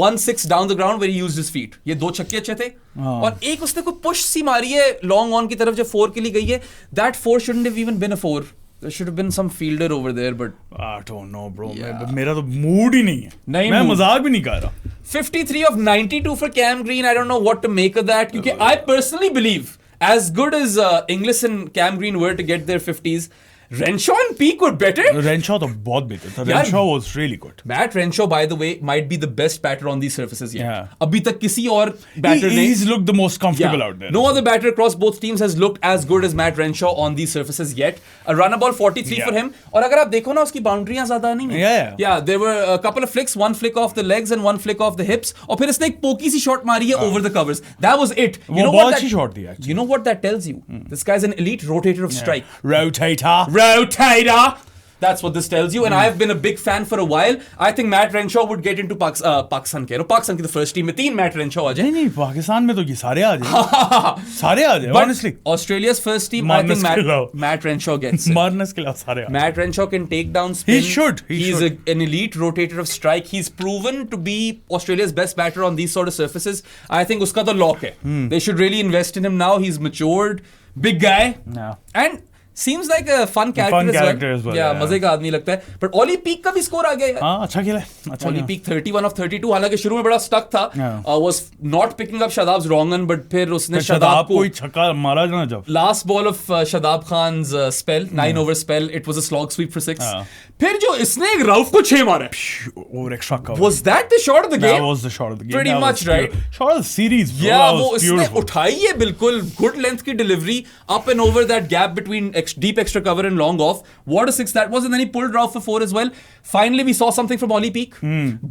1-6 down the ground where he used his feet. ये दो छक्के अच्छे थे। और एक उसने कोई पुश सी मारी है लॉन्ग ऑन की तरफ जो 4 के लिए गई है। That 4 shouldn't have even been a 4. There should have been some fielder over there, but I don't know, bro. मेरा तो मूड ही नहीं है। मैं मजाक भी नहीं कर रहा। 53 of 92 for Cam Green. I don't know what to make of that. Because I personally believe, as good as Inglis and Cam Green were to get their 50s, Renshaw and Peak were better. Renshaw तो बहुत बेहतर था. यार, Renshaw was really good. Matt Renshaw, by the way, might be the best batter on these surfaces yet. Yeah. अभी तक किसी और batter ने He's looked the most comfortable out there. No other batter across both teams has looked as good as Matt Renshaw on these surfaces yet. A run ball 43 for him. और अगर आप देखो ना उसकी बाउंड्रियां ज्यादा नहीं है. Yeah. There were a couple of flicks, one flick off the legs and one flick off the hips. और फिर इसने एक पोकी सी shot मारी है over the covers. That was it. वो बहुत अच्छी shot थी actually. You know what that tells you? This guy's an elite rotator of strike. Rotator. That's what this tells you, and I've been a big fan for a while. I think Matt Renshaw would get into Pakistan की the first team में 3 Matt Renshaw आ जाए. नहीं पाकिस्तान में तो ये सारे आ जाए. सारे आ जाए. Honestly. Australia's first team, I think Matt Renshaw gets it. मारने के लिए सारे. Matt Renshaw can take down spin. He should. He's an elite rotator of strike. He's proven to be Australia's best batter on these sort of surfaces. I think उसका तो lock है. They should really invest in him now. He's matured, big guy, and seems like a fun character as well. Yeah, मजे का आदमी लगता है. But Ollie Peak का भी स्कोर आ गया यार. हाँ, अच्छा खेला. Ollie Peak 31 of 32. हालांकि शुरू में बड़ा stuck था. Was not picking up Shadab's wrong one, but फिर उसने Shadab को कोई छक्का मारा ना जब. Last ball of Shadab Khan's spell, 9 over spell. It was a slog sweep for 6. फिर जो इसने एक राउफ को 6 मारा. Over extra cover. Was that the shot of the game? That was the shot of the game. Pretty much right. Shot of the series. Bro. Yeah, वो इसने उठाई है बिल्कुल. Good length की delivery up and over that gap between deep extra cover and long off. What a 6 that was, and then he pulled Ralph for 4 as well. Finally, we saw something from Ollie Peak.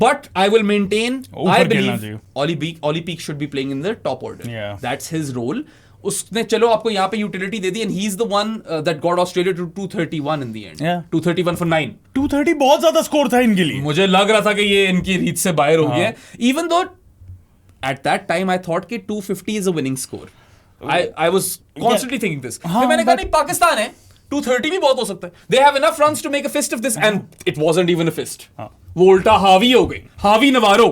But I will maintain, I believe Ollie Peak should be playing in the top order. Yeah. That's his role. उसने चलो आपको यहाँ पे utility they the, and he's the one that got Australia to 231 in the end. Yeah. 231 for 9. 230 बहुत ज्यादा score था इनके लिए. मुझे लग रहा था कि ये इनकी रीत से बाहर हो गया. Even though at that time I thought कि 250 is a winning score. I was constantly thinking this. फिर मैंने कहा नहीं, पाकिस्तान है, 230 भी बहुत हो सकता है. They have enough runs to make a fist of this, and it wasn't even a fist. वो उल्टा हावी हो गई. हावी नवारो.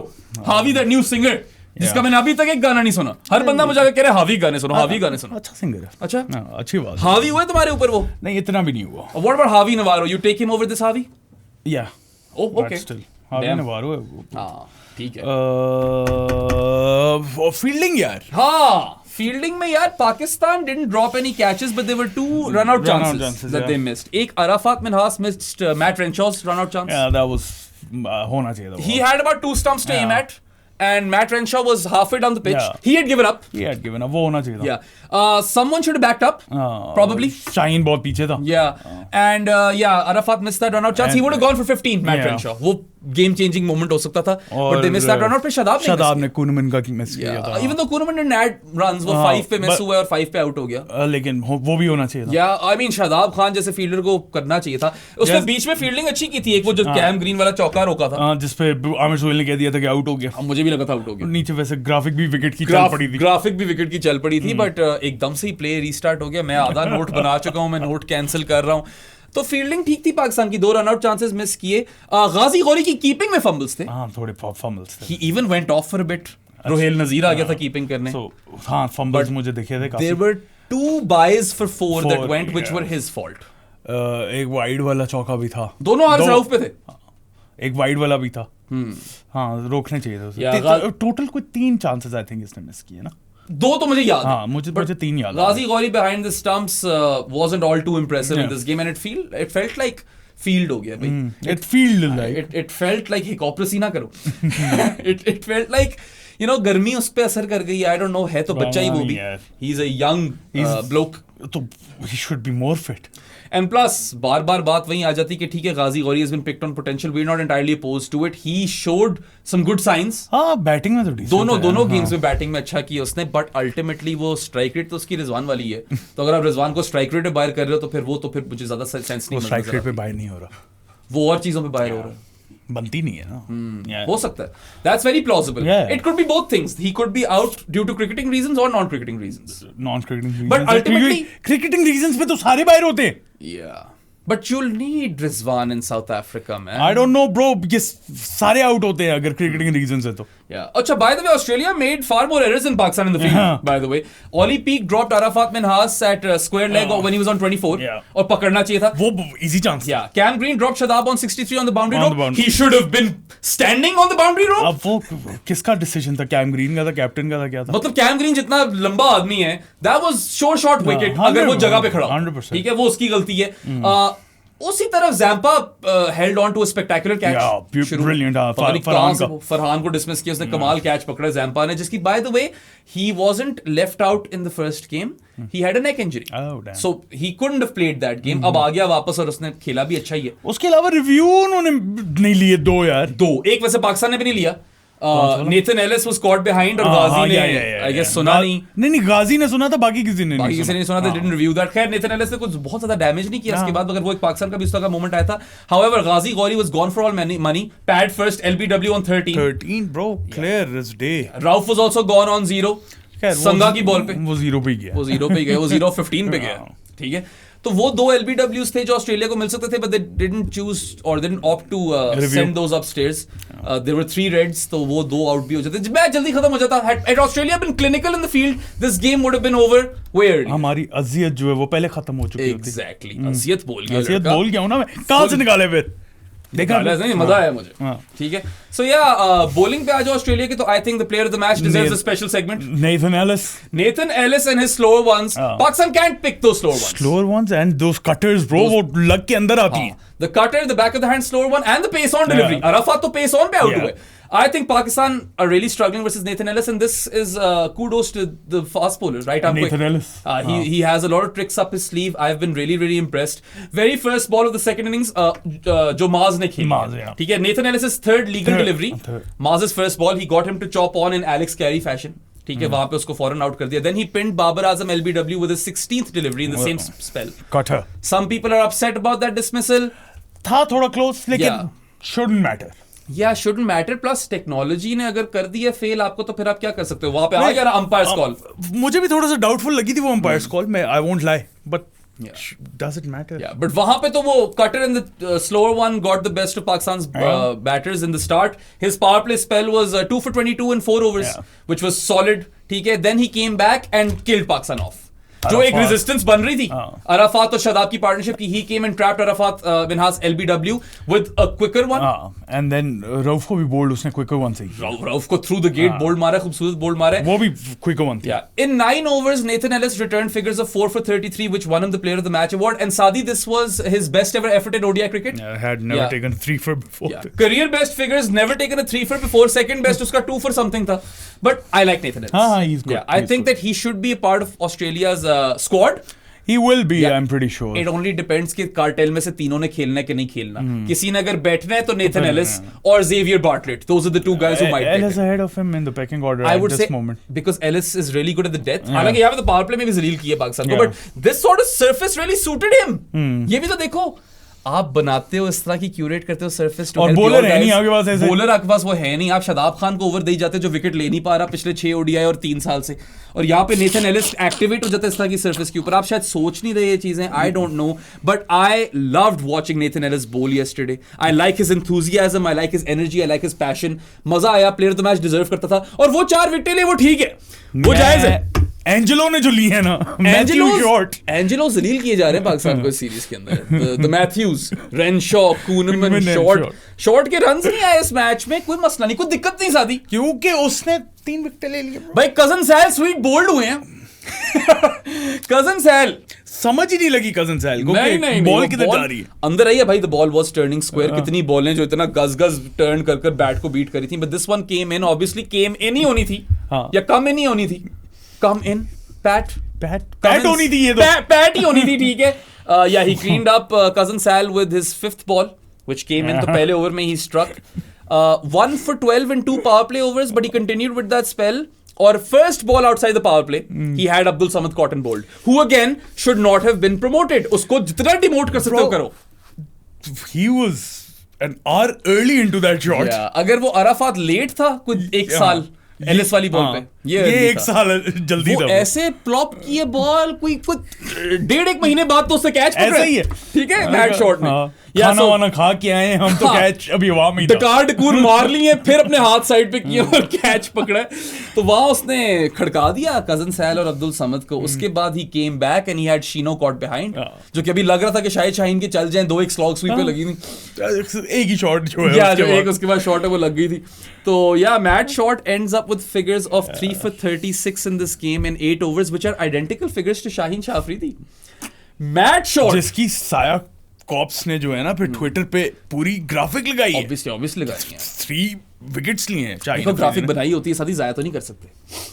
हावी दैट न्यू सिंगर. जिसका मैंने अभी तक एक गाना नहीं सुना. हर बंदा मुझे आके कह रहा है हावी गाने सुनो, हावी गाने सुनो. अच्छा सिंगर है. अच्छा, अच्छी बात. हावी हुआ तुम्हारे ऊपर वो? नहीं, इतना भी नहीं हुआ. What about Javi Navarro? You take him over this Javi? Yeah. Oh, okay. But still, Javi Navarro है वो. हाँ, ठीक है. फील्डिंग यार. हाँ, फील्डिंग में यार Pakistan didn't drop any catches, but there were 2 run-out chances that they missed. एक Arafat Minhas missed Matt Renshaw's run-out chance. Yeah, that was होना चाहिए था. He had about 2 stumps to aim at. And Matt Renshaw was halfway down the pitch. Yeah. He had given up. वो होना चाहिए था. Yeah. Someone should have backed up. Probably. Shaheen बहुत पीछे था. Yeah. And Arafat missed that run-out chance. He would have gone for 15, Matt Renshaw. वो game changing moment हो सकता था. But they missed that run-out पे Shadab ने Kuhneman का miss किया था. Even though Kuhneman didn't add runs, वो 5 पे miss हुआ और 5 पे out हो गया. लेकिन वो भी होना चाहिए था. Yeah, I mean Shadab Khan जैसे फील्डर को करना चाहिए था. उसने बीच में फील्डिंग अच्छी की थी. एक वो जो कैम ग्रीन वाला चौका रोका था. जिसपे आमिर सोहेल ने कह दिया था कि आउट हो गया. मुझे भी लगा था आउट हो गया. नीचे वैसे ग्राफिक भी विकेट की चल पड़ी थी. ग्राफिक भी विकेट की चल पड़ी थी, बट एकदम से ही प्ले रीस्टार्ट हो गया. मैं आधा नोट बना चुका हूं, मैं नोट कैंसिल कर रहा हूं. तो फील्डिंग ठीक थी पाकिस्तान की. 2 रनआउट चांसेस मिस किए. गाजी गौरी की कीपिंग में फंबल्स थे. हां, थोड़े फंबल्स थे. He even went off for a bit. Rohail Nazir आ गया था कीपिंग करने. हां, फंबल्स मुझे दिखे थे काफी. There were 2 byes for 4 that went, which were his fault. एक वाइड वाला चौका भी था. दोनों हारिस रऊफ पे थे. एक वाइड वाला भी था. हाँ, रोकने चाहिए था उसे. टोटल कोई 3 चांसेस आई थिंक इसने मिस किए ना. 2 तो मुझे याद है. हाँ, मुझे 3 याद है. गाजी Gauri behind the stumps wasn't all too impressive in this game, and it felt like field हो गया भाई. It felt like hypocrisy ना करो. It felt like गर्मी उस पे असर कर गई. I don't know, है तो बच्चा ही वो भी. He's a young bloke. तो he should be more fit. And plus, बार बात वहीं आ जाती कि ठीक है, गाजी Gauri has been picked on potential. We're not entirely opposed to it. He showed some good signs. हाँ, बैटिंग में तो decent है. दोनों गेम्स में बैटिंग में अच्छा किया उसने, बट अल्टीमेटली वो स्ट्राइक रेट तो उसकी रिजवान वाली है. तो अगर आप रिजवान को स्ट्राइक रेट पे बाहर कर रहे हो तो फिर मुझे ज्यादा सेंस नहीं. स्ट्राइक रेट पे बाहर नहीं हो रहा. वो और चीजों पे बाहर हो रहा है. बनती नहीं है ना. हो सकता है. That's very plausible. It could be both things. He could be out due to cricketing reasons or non-cricketing reasons. Non-cricketing reasons. But ultimately, cricketing reasons पे तो सारे बाहर होते हैं. Yeah. But you'll need Rizwan in South Africa, man. I don't know, bro. ये सारे out होते हैं अगर क्रिकेटिंग रीजन से तो. Yeah. Acha, by the way, Australia made far more errors than Pakistan in the field. By the way, Ollie Peak dropped Arafat Minhas at square leg when he was on 24. Yeah. और पकड़ना चाहिए था. वो easy chance. Yeah. Cam Green dropped Shadab on 63 on the boundary On rope. the boundary. He should have been standing on the boundary rope. अब वो किसका decision था? Cam green का था, कैप्टन का था, क्या था? मतलब कैम ग्रीन जितना लंबा आदमी है, that was short wicket. 100% अगर वो जगह पे खड़ा हो. 100%. ठीक है, वो उसकी गलती है. उसी तरफ Zampa held on to a spectacular catch. Brilliant. Farhan को डिसमिस किया, उसने कमाल कैच पकड़ा जैम्पा ने, जिसकी bye the way he wasn't left out in the first game. He had a neck injury, so he couldn't have played that game. अब आ गया वापस और उसने खेला भी अच्छा ही है. उसके अलावा रिव्यू उन्होंने नहीं लिए दो यार. एक वैसे पाकिस्तान ने भी नहीं लिया. Nathan Ellis was caught behind और गाजी ने I guess सुना नहीं गाजी ने सुना था, बाकी किसी ने नहीं सुना था. didn't review that. खैर नेथन एलिस ने कुछ बहुत ज्यादा डैमेज नहीं किया उसके बाद, मगर वो एक पाकिस्तान का भी इस तरह का मोमेंट आया था. However, Ghazi Ghauri was gone for all money. Pad first, LBW on 13 bro, clear as day. Rauf was also gone on 0. संगा की बॉल पे वो 0 पे गया. वो 0-15 पे गया. ठीक है, तो वो 2 LBWs थे जो ऑस्ट्रेलिया को मिल सकते थे, but they didn't choose or didn't opt to send those upstairs. There were 3 reds, तो वो 2 आउट भी हो जाते. मैच जल्दी खत्म हो जाता. Had Australia been clinical in the field, this game would have been over way early. हमारी अजियत जो है वो पहले खत्म हो चुकी होती. Exactly. अजियत बोल गया. अजियत बोल गया हूं ना मैं. कहां से निकाले फिर? देखा नहीं, मजा आया मुझे. ठीक है, सो या बॉलिंग पे आ जाओ ऑस्ट्रेलिया की, तो I think the player of the match deserves a special segment. Nathan Ellis and his slower ones. Pakistan can't pick those slower ones and those cutters, bro. वो लग के अंदर आती हैं. The cutter, the back of the hand slower one, and the pace on delivery. Arafat तो pace on पे out हुए. I think Pakistan are really struggling versus Nathan Ellis, and this is kudos to the fast bowler, right? Nathan Ellis. He has a lot of tricks up his sleeve. I've been really impressed. Very first ball of the second innings, जो Maz ने खेली. ठीक है, Nathan Ellis' third legal delivery. Maz's first ball, he got him to chop on in Alex Carey fashion. ठीक है, वहां पे उसको फौरन आउट कर दिया. Then he pinned Babar Azam LBW with his 16th delivery in the same spell. Cutter. Some people are upset about that dismissal. था थोड़ा क्लोज, लेकिन shouldn't matter. shouldn't matter. Plus technology ने अगर कर दी है फेल आपको, तो फिर आप क्या कर सकते हो? वहां पे आ गया ना अंपायर्स कॉल. मुझे भी थोड़ा सा डाउटफुल लगी थी वो अंपायर्स कॉल में, I won't lie, but does it matter? Yeah, but वहां पे तो वो cutter and the slower one got the best of Pakistan's batters in the start. His power play spell was 2 for 22 in 4 overs, which was solid. ठीक है, then he came back and killed Pakistan off. जो एक resistance बन रही थी Arafat और शादाब की partnership की. He came and trapped Arafat Minhas LBW with a quicker one, and then Rauf को भी बोल्ड उसने क्विकर वन से. रऊफ को थ्रू द गेट बोल्ड मारा, खूबसूरत बोल्ड मारा, वो भी क्विकर वन थी. इन 9 overs Nathan Ellis returned figures of 4 for 33, which won him the player of the match award. And Sadi, this was his best ever effort in ODI cricket. Had never taken 3 for before. Career best figures, never taken a 3 for before. Second best उसका 2 for something था. But I like Nathan Ellis. He's good. I think that he should be a part of Australia's squad. He will be, I'm pretty sure. It only depends कि cartel में से तीनों ने खेलना है कि नहीं खेलना. किसी ने अगर बैठना है तो Nathan Ellis और Xavier Bartlett. Those are the 2 guys who might take it. Ellis ahead of him in the pecking order at this moment. Because Ellis is really good at the death. हालांकि यहाँ पे तो power play में भी जलील की है पाकिस्तान को, but this sort of surface really suited him. ये भी तो देखो, आप बनाते हो इस तरह की, क्यूरेट करते हो सरफेस टू, और बॉलर है नहीं आपके पास, ऐसे बॉलर आपके पास वो है नहीं. आप शादाब खान को ओवर दे जाते हो जो विकेट ले नहीं पा रहा पिछले 6 ODI और 3 साल से, और यहाँ पे नेथन एलिस एक्टिवेट हो जाता है इस तरह की सरफेस के ऊपर. आप शायद सोच नहीं रहे ये चीजें, I don't know, but I loved watching Nathan Ellis bowl yesterday. I like his enthusiasm, I like his energy, I like his passion. मजा आया. Player of the match deserve करता था, और वो 4 विकेटें ले, वो ठीक है, वो जायज है. एंजेलो ने जो ली है ना, एंजेलो जलील किए जा रहे हैं पाकिस्तान को इस सीरीज के अंदर. द मैथ्यूज, रेनशॉ, कूनमैन, शॉर्ट के रन्स नहीं आए इस मैच में. कोई मसला नहीं, कोई दिक्कत नहीं सादी, क्योंकि उसने 3 विकेट ले लिए. भाई कजन सैल स्वीट बोल्ड हुए हैं. कजन सैल समझ ही नहीं लगी कजन सैल को. नहीं, बॉल किधर जा रही है, अंदर आई है भाई. The ball was turning square. कितनी बॉलें जो इतना गज टर्न कर बैट को बीट करी थी, but this one came in. Obviously came in ही होनी थी, या कम इन ही होनी थी. कम इन पैट होनी थी, ये तो पैट ही होनी थी. ठीक है, yeah, he cleaned up cousin Sal with his 5th ball, which came in. तो पहले ओवर में he struck 1 for 12 in 2 power play overs, but he continued with that spell. और first ball outside the power play, he had Abdul Samad caught and bowled, who again should not have been promoted. उसको जितना demote कर सकते हो करो. He was an hour early into that shot. अगर वो Arafat late था कुछ 1 साल एलिस वाली बॉल पे, ये एक था। साल जल्दी वो था ऐसे प्लॉप किए बॉल कोई 1.5 महीने बाद तो उससे कैच ऐसा ही है ठीक है मैट शॉट में हाँ, या खाना so- वाना खा के आए हम तो हाँ, कैच अभी वहां में ही था डकार डकूर मार लिए फिर अपने हाथ साइड पे किए और कैच पकड़ा तो वहां उसने खड़का दिया कजन सैल और अब्दुल समद को उसके बाद ही came back and he had Sheeno caught behind जो कि अभी लग रहा था कि शायद शाहीन के चल जाएं 2 एक स्लॉग स्वीप पे लगी नहीं एक ही शॉट जो है या उसके जो बाद। एक उसके बाद शॉट है वो लग गई थी तो या Matt Short ends up with figures of 3 for 36 in this game in 8 overs which are identical figures to Shaheen Shah Afridi Matt Short जिसकी साया कॉप्स ने जो है ना फिर ट्विटर पे पूरी ग्राफिक लगाई है ऑब्वियसली लगाई है 3 विकेट्स लिए हैं शाहीन देखो अफरीदी ग्राफिक ने। बनाई होती है साथ ही जाया तो नहीं कर सकते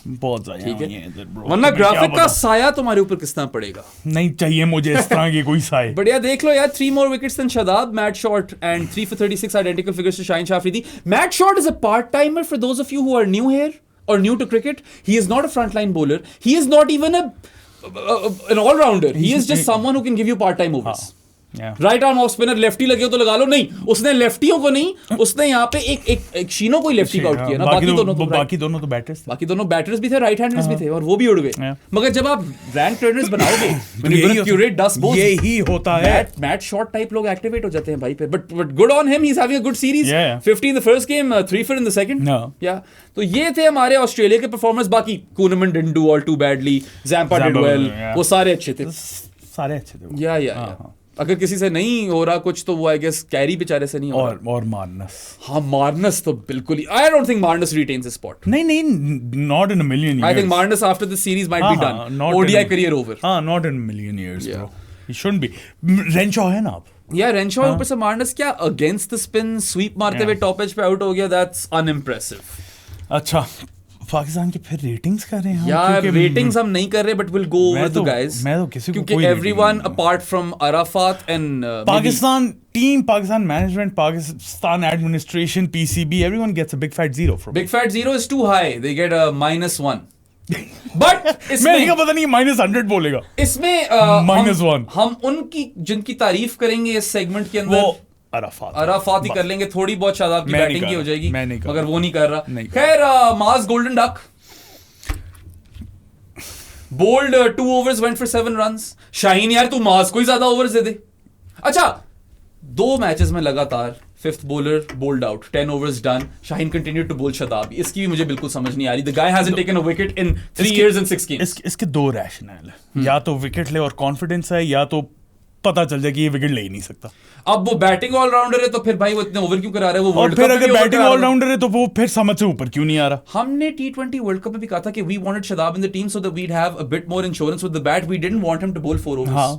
बहुत ज्यादा ठीक है। हुई हैं इधर bro, वरना तुम्हें क्या ग्राफिक का पता? साया तुम्हारे ऊपर किस तरह पड़ेगा नहीं चाहिए मुझे इस तरह की कोई साए बढ़िया देख लो यार 3 more wickets than Shadab Matt Short and 3 for 36 identical figures to Shaheen Shah Afridi Matt Short is a part-timer for those of you who are new here or new to cricket he is not a frontline bowler he is not even an all-rounder he is just someone who can give you part-time overs right arm off spinner lefty लगे हो तो लगा लो नहीं उसने लेफ्टियों को नहीं उसने यहाँ पे एक शीनो को ही लेफ्टी आउट किया ना बाकी दोनों तो बैटर्स थे बाकी दोनों बैटर्स भी थे राइट हैंडर्स भी थे और वो भी उड़ गए मगर जब आप रैंक ट्रेनर्स बनाओगे when you're gonna curate dust balls, यही होता है मैट शॉट टाइप लोग एक्टिवेट हो जाते हैं भाई पे but good on him he is having a good series 50 in the first game 3 for in the second या तो ये थे हमारे ऑस्ट्रेलिया के परफॉर्मर्स बाकी Kuhnemann didn't do all too badly Zampa did well वो सारे अच्छे थे सारे अच्छे थे या अगर किसी से नहीं हो रहा कुछ तो वो आई गेस कैरी बेचारे से नहीं हो रहा और मार्नस हाँ मार्नस तो बिल्कुल ही I don't think Marnus retains spot नहीं not in a million I think Marnus after this series might be done ODI career over हां not in million years bro he shouldn't be Renshaw है ना आप या Renshaw ऊपर से Marnus क्या against the spin SVEEP मारते हुए टॉप एज पे आउट हो गया दैट्स अनइम्प्रेसिव अच्छा पाकिस्तान के फिर रेटिंग्स कर रहे हैं यार रेटिंग्स हम नहीं कर रहे but will go over the guys मैं तो किसी को क्योंकि everyone apart from Arafat and Pakistan team Pakistan management Pakistan administration PCB everyone gets a big fat zero from big fat zero is to high they get a -1 but मैं पता नहीं -100 बोलेगा इसमें -1 हम उनकी जिनकी तारीफ करेंगे इस सेगमेंट के अंदर अराफात ही कर लेंगे थोड़ी बहुत शादाब की बैटिंग की हो जाएगी मगर वो नहीं कर रहा खैर मास golden duck bowled 2 overs went for 7 runs Shaheen यार तू मास को ही ज्यादा ओवर्स दे दे अच्छा 2 मैचेस में लगातार 5th bowler bowled out 10 overs done Shaheen continued to bowl Shadab इसकी भी मुझे बिल्कुल समझ नहीं आ रही the guy hasn't taken a wicket in 3 years and 6 games इसके 2 रैशनल है या तो विकेट ले और कॉन्फिडेंस है या तो पता चल जाए कि ये विकेट ले ही नहीं सकता अब वो बैटिंग ऑलराउंडर है तो फिर भाई वो इतने ओवर क्यों करा रहा है वो और फिर अगर बैटिंग ऑलराउंडर है तो वो फिर समझ से ऊपर क्यों नहीं आ रहा हमने T20 वर्ल्ड कप में भी कहा था कि we wanted Shadab in the team so that we'd have a bit more insurance with the bat we didn't want him to bowl 4 overs हां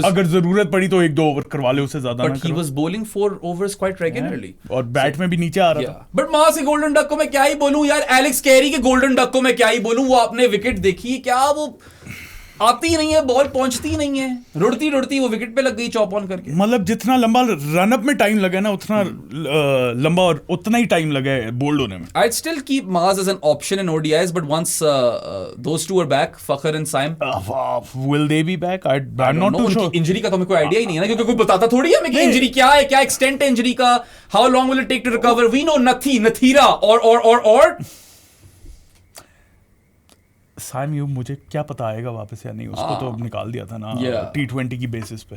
अगर जरूरत पड़ी तो 1-2 ओवर करवा ले उससे ज्यादा ना but he was bowling 4 overs quite regularly और बैट में भी नीचे आ रहा था बट मां से गोल्डन डक को मैं क्या ही बोलूं यार एलेक्स कैरी के गोल्डन डक को मैं क्या ही बोलूं वो आपने विकेट देखी क्या वो आती ही नहीं है बॉल पहुंचती ही नहीं है रुड़ती वो विकेट पे लग गई चॉप ऑन करके मतलब जितना लंबा रन अप में टाइम लगा ना उतना लंबा और उतना ही टाइम लगा है बोल्ड होने में I'd still keep Maaz as an option in ODIs but once those two are back Fakhr and Saim will they be back I'm not too sure injury का तो मेरे को आइडिया ही नहीं है ना क्योंकि कोई बताता थोड़ी है कि इंजरी क्या है क्या एक्सटेंट है इंजरी का how long will it take to recover we know नथीरा और साइम यू मुझे क्या पता आएगा वापस या नहीं उसको तो निकाल दिया था ना T20 की बेसिस पे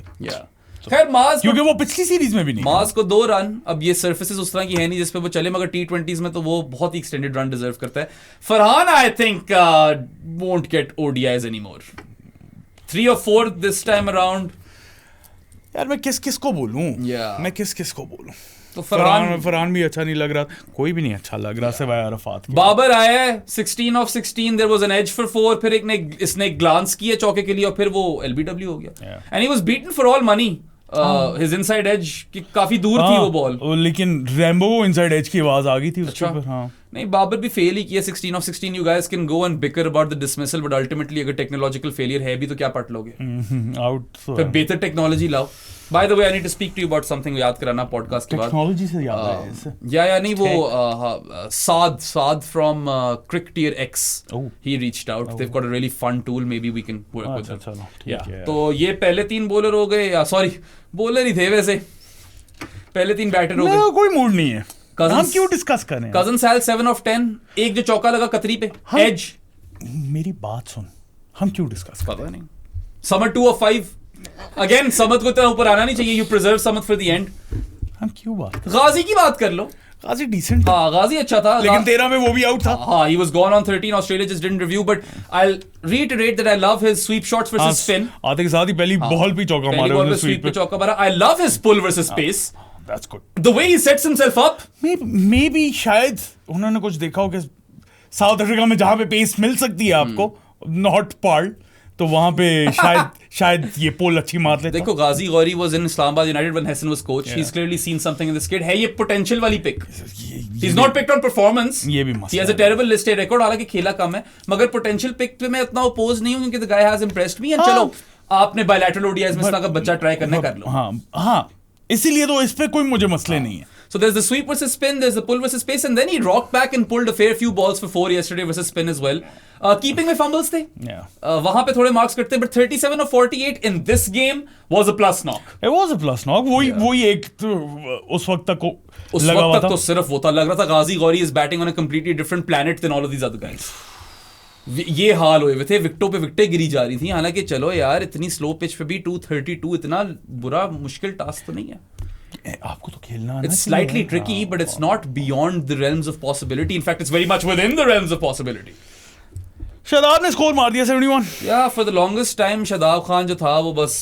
खैर मास क्योंकि वो पिछली सीरीज में भी नहीं मास को 2 रन अब ये सर्फेसेस उस तरह की है नहीं जिस पे वो चले मगर T20s में तो वो बहुत ही एक्सटेंडेड रन डिजर्व करता है Farhan I think won't get ODIs anymore 3 or 4 this time around यार मैं किस को बोलूं मैं किस को बोलूं तो फरहान भी अच्छा नहीं लग रहा कोई भी नहीं अच्छा लग रहा सिवाय अरफात के बाबर आया 16 of 16 there was an edge for 4 फिर इसने ग्लांस किया चौके के लिए और फिर वो LBW हो गया and he was beaten for all money his inside edge की काफी दूर थी वो बॉल लेकिन रैम्बो इनसाइड एज की आवाज आ गई थी उसके ऊपर हां नहीं बाबर भी फेल ही किया 16 of 16 you guys can go and beaker about the dismissal but ultimately अगर टेक्नोलॉजिकल फेलियर है भी तो क्या पट लोगे आउट फिर बेहतर टेक्नोलॉजी लाओ by the way I need to speak to you about something याद कराना पॉडकास्ट के बाद टेक्नोलॉजी से याद है इसे या नहीं वो Saad from cricketeer X he reached out they have got a really fun tool may be we can work with चलो ठीक है तो ये पहले 3 बॉलर हो गए या सॉरी बॉलर ही थे वैसे पहले 3 बैटर हो गए कोई मूड नहीं है हम क्यों डिस्कस कर रहे हैं? कजन सैल 7 of 10, एक जो चौका लगा कतरी पे, एज. मेरी बात सुन, हम क्यों डिस्कस कर पता नहीं. समद 2 of 5. अगेन समद को इतना ऊपर आना नहीं चाहिए. You preserve Samad for the end. हम क्यों बात कर? गाजी की बात कर लो. गाजी डिसेंट, हाँ गाजी अच्छा था, लेकिन 13 में वो भी आउट था. हाँ, he was gone on 13. Australia just didn't review, but I'll reiterate that I love his sweep shots versus spin. आते के साथ ही पहली बॉल पे चौका मारा उन्होंने स्वीप पे चौका मारा. I love his pull versus pace. That's good. The way he sets himself up. Maybe शायद उन्होंने कुछ देखा हो कि साउथ अफ्रीका में जहाँ पे पेस मिल सकती है आपको, नॉट पार्ल, तो वहां पे शायद ये पोल अच्छी मार लेता. देखो गाजी Gauri was in Islamabad United when Hassan was coach. He's clearly seen something in this kid. है ये potential वाली pick. He's not picked on performance. ये भी मसला. He has a terrible listed record. हालांकि खेला कम है, मगर potential pick पे मैं इतना oppose नहीं हूँ क्योंकि the guy has impressed me. And चलो आपने bilateral ODIs में इसका बच्चा try करने कर लो. हाँ, इसीलिए तो इस पे कोई मुझे मसले नहीं है. So there's the sweep versus spin, there's the pull versus pace, and then he rocked back and pulled a fair few balls for 4 yesterday versus spin as well. Keeping में fumbles थे. वहाँ पे थोड़े marks कटते, but 37 of 48 in this game was a plus knock. It was a plus knock. वही एक तो उस वक्त तक उस वक्त तक तो सिर्फ वो था, लग रहा था गाजी Gauri is batting on a completely different planet than all of these other guys. ये हाल हुए हुए थे, विकेटों पे विकेटें गिरी जा रही थी. हालांकि चलो यार, इतनी स्लो पिच पे भी 232 इतना बुरा मुश्किल टास्क तो नहीं है. आपको तो खेलना It's slightly tricky, but it's not beyond the realms of possibility. In fact, it's very much within the realms of possibility. Shadab ने स्कोर मार दिया 71. Yeah, for the longest time Shadab Khan जो था वो बस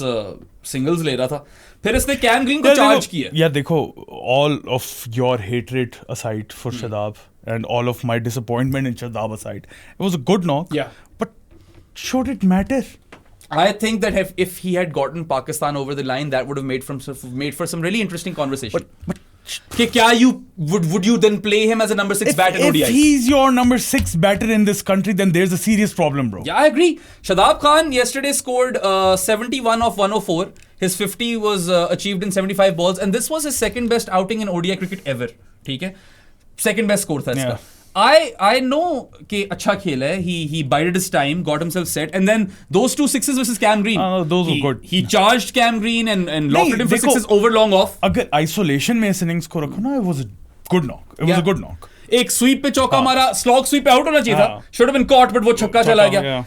सिंगल्स ले रहा था. फिर इसने कैम ग्रीन को चार्ज किया. यार देखो, all of your hatred aside for Shadab and all of my disappointment in Shadab aside, it was a good knock. Yeah. But should it matter? I think that if he had gotten Pakistan over the line, that would have made for some really interesting conversation. But क्या would you then play him as a number 6 batter in ODI? If he's your number 6 batter in this country, then there's a serious problem, bro. Yeah, I agree. Shadab Khan yesterday scored 71 of 104. His 50 was achieved in 75 balls, and this was his second best outing in ODI cricket ever. ठीक है, second best score था इसका. I know कि अच्छा खेल है. He bided his time, got himself set, and then those 2 sixes versus Cam Green. Those were good. He charged Cam Green and locked him for sixes over long off. अगर isolation में इस innings को रखो ना, it was a good knock. It was a good knock. एक sweep पे चौका मारा, slog sweep पे out होना चाहिए था. Should have been caught, but वो छक्का चला गया.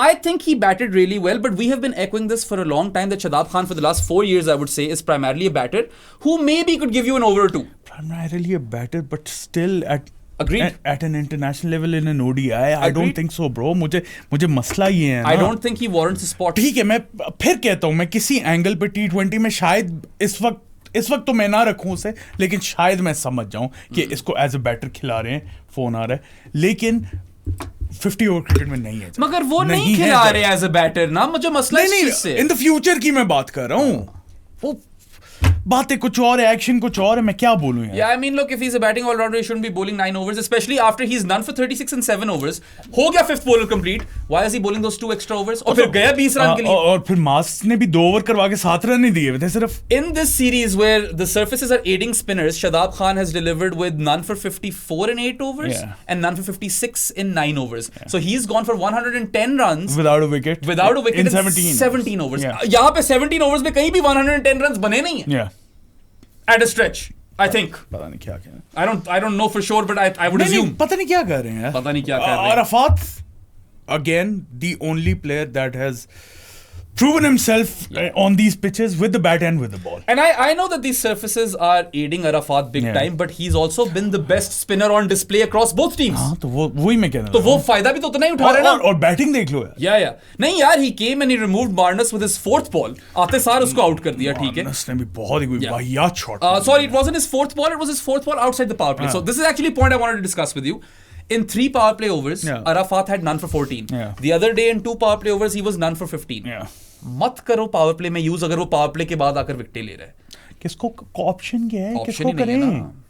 I think he batted really well, but we have been echoing this for a long time that Shadab Khan for the last 4 years, I would say, is primarily a batter who maybe could give you an over or two. Primarily a batter, but still Agreed. At an international level in an ODI, I don't think so, bro. मुझे मसला ये है ना. I don't think he warrants a spot. ठीक है, मैं फिर कहता हूँ, मैं किसी एंगल पे T20 में शायद इस वक्त तो मैं ना रखूँ उसे, लेकिन शायद मैं समझ जाऊँ कि इसको एज अ बैटर खिला रहे हैं, फोन आ रहा है, लेकिन 50 ओवर क्रिकेट में नहीं है. मगर वो नहीं खिला रहे एज अ बैटर ना, मुझे मसला नहीं, इन द फ्यूचर की मैं बात कर रहा हूँ. वो बातें कुछ और है, एक्शन कुछ और है, मैं क्या बोलूं यार. Yeah, I mean, look, if he's a batting all-rounder, he shouldn't be bowling 9 overs, especially after he's done for 36 and 7 overs. हो गया 5th bowler complete. Why is he bowling those 2 extra overs? और फिर गया 20 run के लिए. और फिर mask ने भी 2 ओवर करवा के 7 रन ही दिए थे सिर्फ. In this series where the surfaces are aiding spinners, Shadab Khan has delivered with none for 54 in 8 overs and none for 56 in 9 overs. So he's gone for 110 runs without a wicket in 17 overs. यहाँ पे 17 overs में कहीं भी 110 runs बने नहीं हैं. At a stretch, I think. पता नहीं क्या क्या. I don't know for sure, but I would assume. पता नहीं क्या कर रहे हैं. पता नहीं क्या कर रहे हैं. Arafat, again, the only player that has proven himself on these pitches with the bat and with the ball. And I know that these surfaces are aiding Arafat big time, but he's also been the best spinner on display across both teams. हाँ, तो वही मैं कह रहा हूँ. तो वो फायदा भी तो उतना ही उठा रहे हैं ना. और बैटिंग देख लो यार. Yeah. नहीं यार, he came and he removed Barnes with his 4th ball. आते सार उसको आउट कर दिया, ठीक है. Barnes ने भी बहुत ही कोई वाहियात shot. Sorry, it wasn't his 4th ball. It was his 4th ball outside the power play. So this is actually a point I wanted to discuss with you. In 3 power play overs, Arafat had none for 14. The other day in 2 power play overs, he was none for 15. मत करो power play में use अगर वो power play के बाद आकर wicket ले रहा है. किसको ऑप्शन क्या है, किसको करें?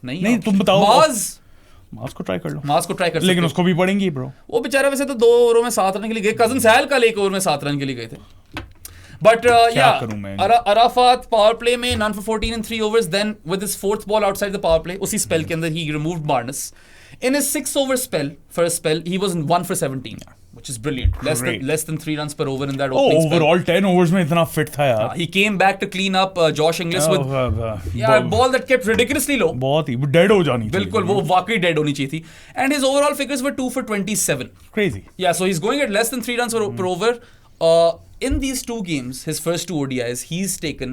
नहीं तुम बताओ. मास को ट्राई कर लो. मास को ट्राई कर, लेकिन उसको भी पड़ेंगी ब्रो. वो बेचारा वैसे तो 2 ओवरों में 7 रन के लिए गए. कजन सैल का 1 ओवर में 7 रन के लिए गए थे. But Arafat power play में none for 14 in 3 overs. Then with his 4th ball outside the power play, उसी spell के अंदर he removed Barnes. In his 6 over spell, he was 1 for 17. which is brilliant. Great. Less than 3 runs per over in that Oh, opening spell. overall 10 overs में इतना fit था यार. He came back to clean up Josh Inglis with a ball that kept ridiculously low. बहुत ही dead हो जानी थी. बिल्कुल वो वाकई dead होनी चाहिए थी. And his overall figures were 2 for 27. Crazy. Yeah, so he's going at less than 3 runs per over. In these 2 games, his first 2 ODIs, he's taken,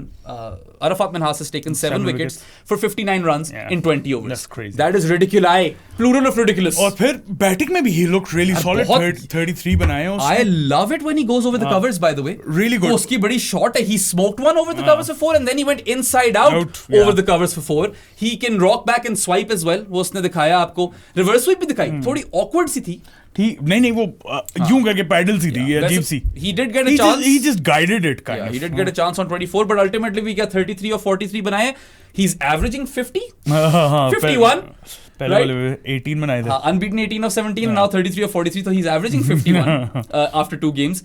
Arafat Minhas has taken 7 wickets for 59 runs in 20 overs. That's crazy. That is ridiculous. Plural of ridiculous. और फिर batting में भी he looked really solid. 33 बनाए हैं उसने. I love it when he goes over the covers, by the way. Really good. वो उसकी बड़ी shot है. He smoked one over the covers for 4 and then he went inside out over the covers for 4. He can rock back and swipe as well. वो उसने दिखाया आपको. Reverse sweep भी दिखाई. थोड़ी awkward सी थी. ठीक नहीं वो यूं करके पैडल सी थी अजीब सी. He did get a chance. He just guided it kind of. He did get a chance on 24, but ultimately we get 33 or 43 बनाए. He's averaging 50, 51. पहले वाले 18 बनाए थे. Unbeaten 18 of 17, now 33 or 43. So he's averaging 51 after 2 games.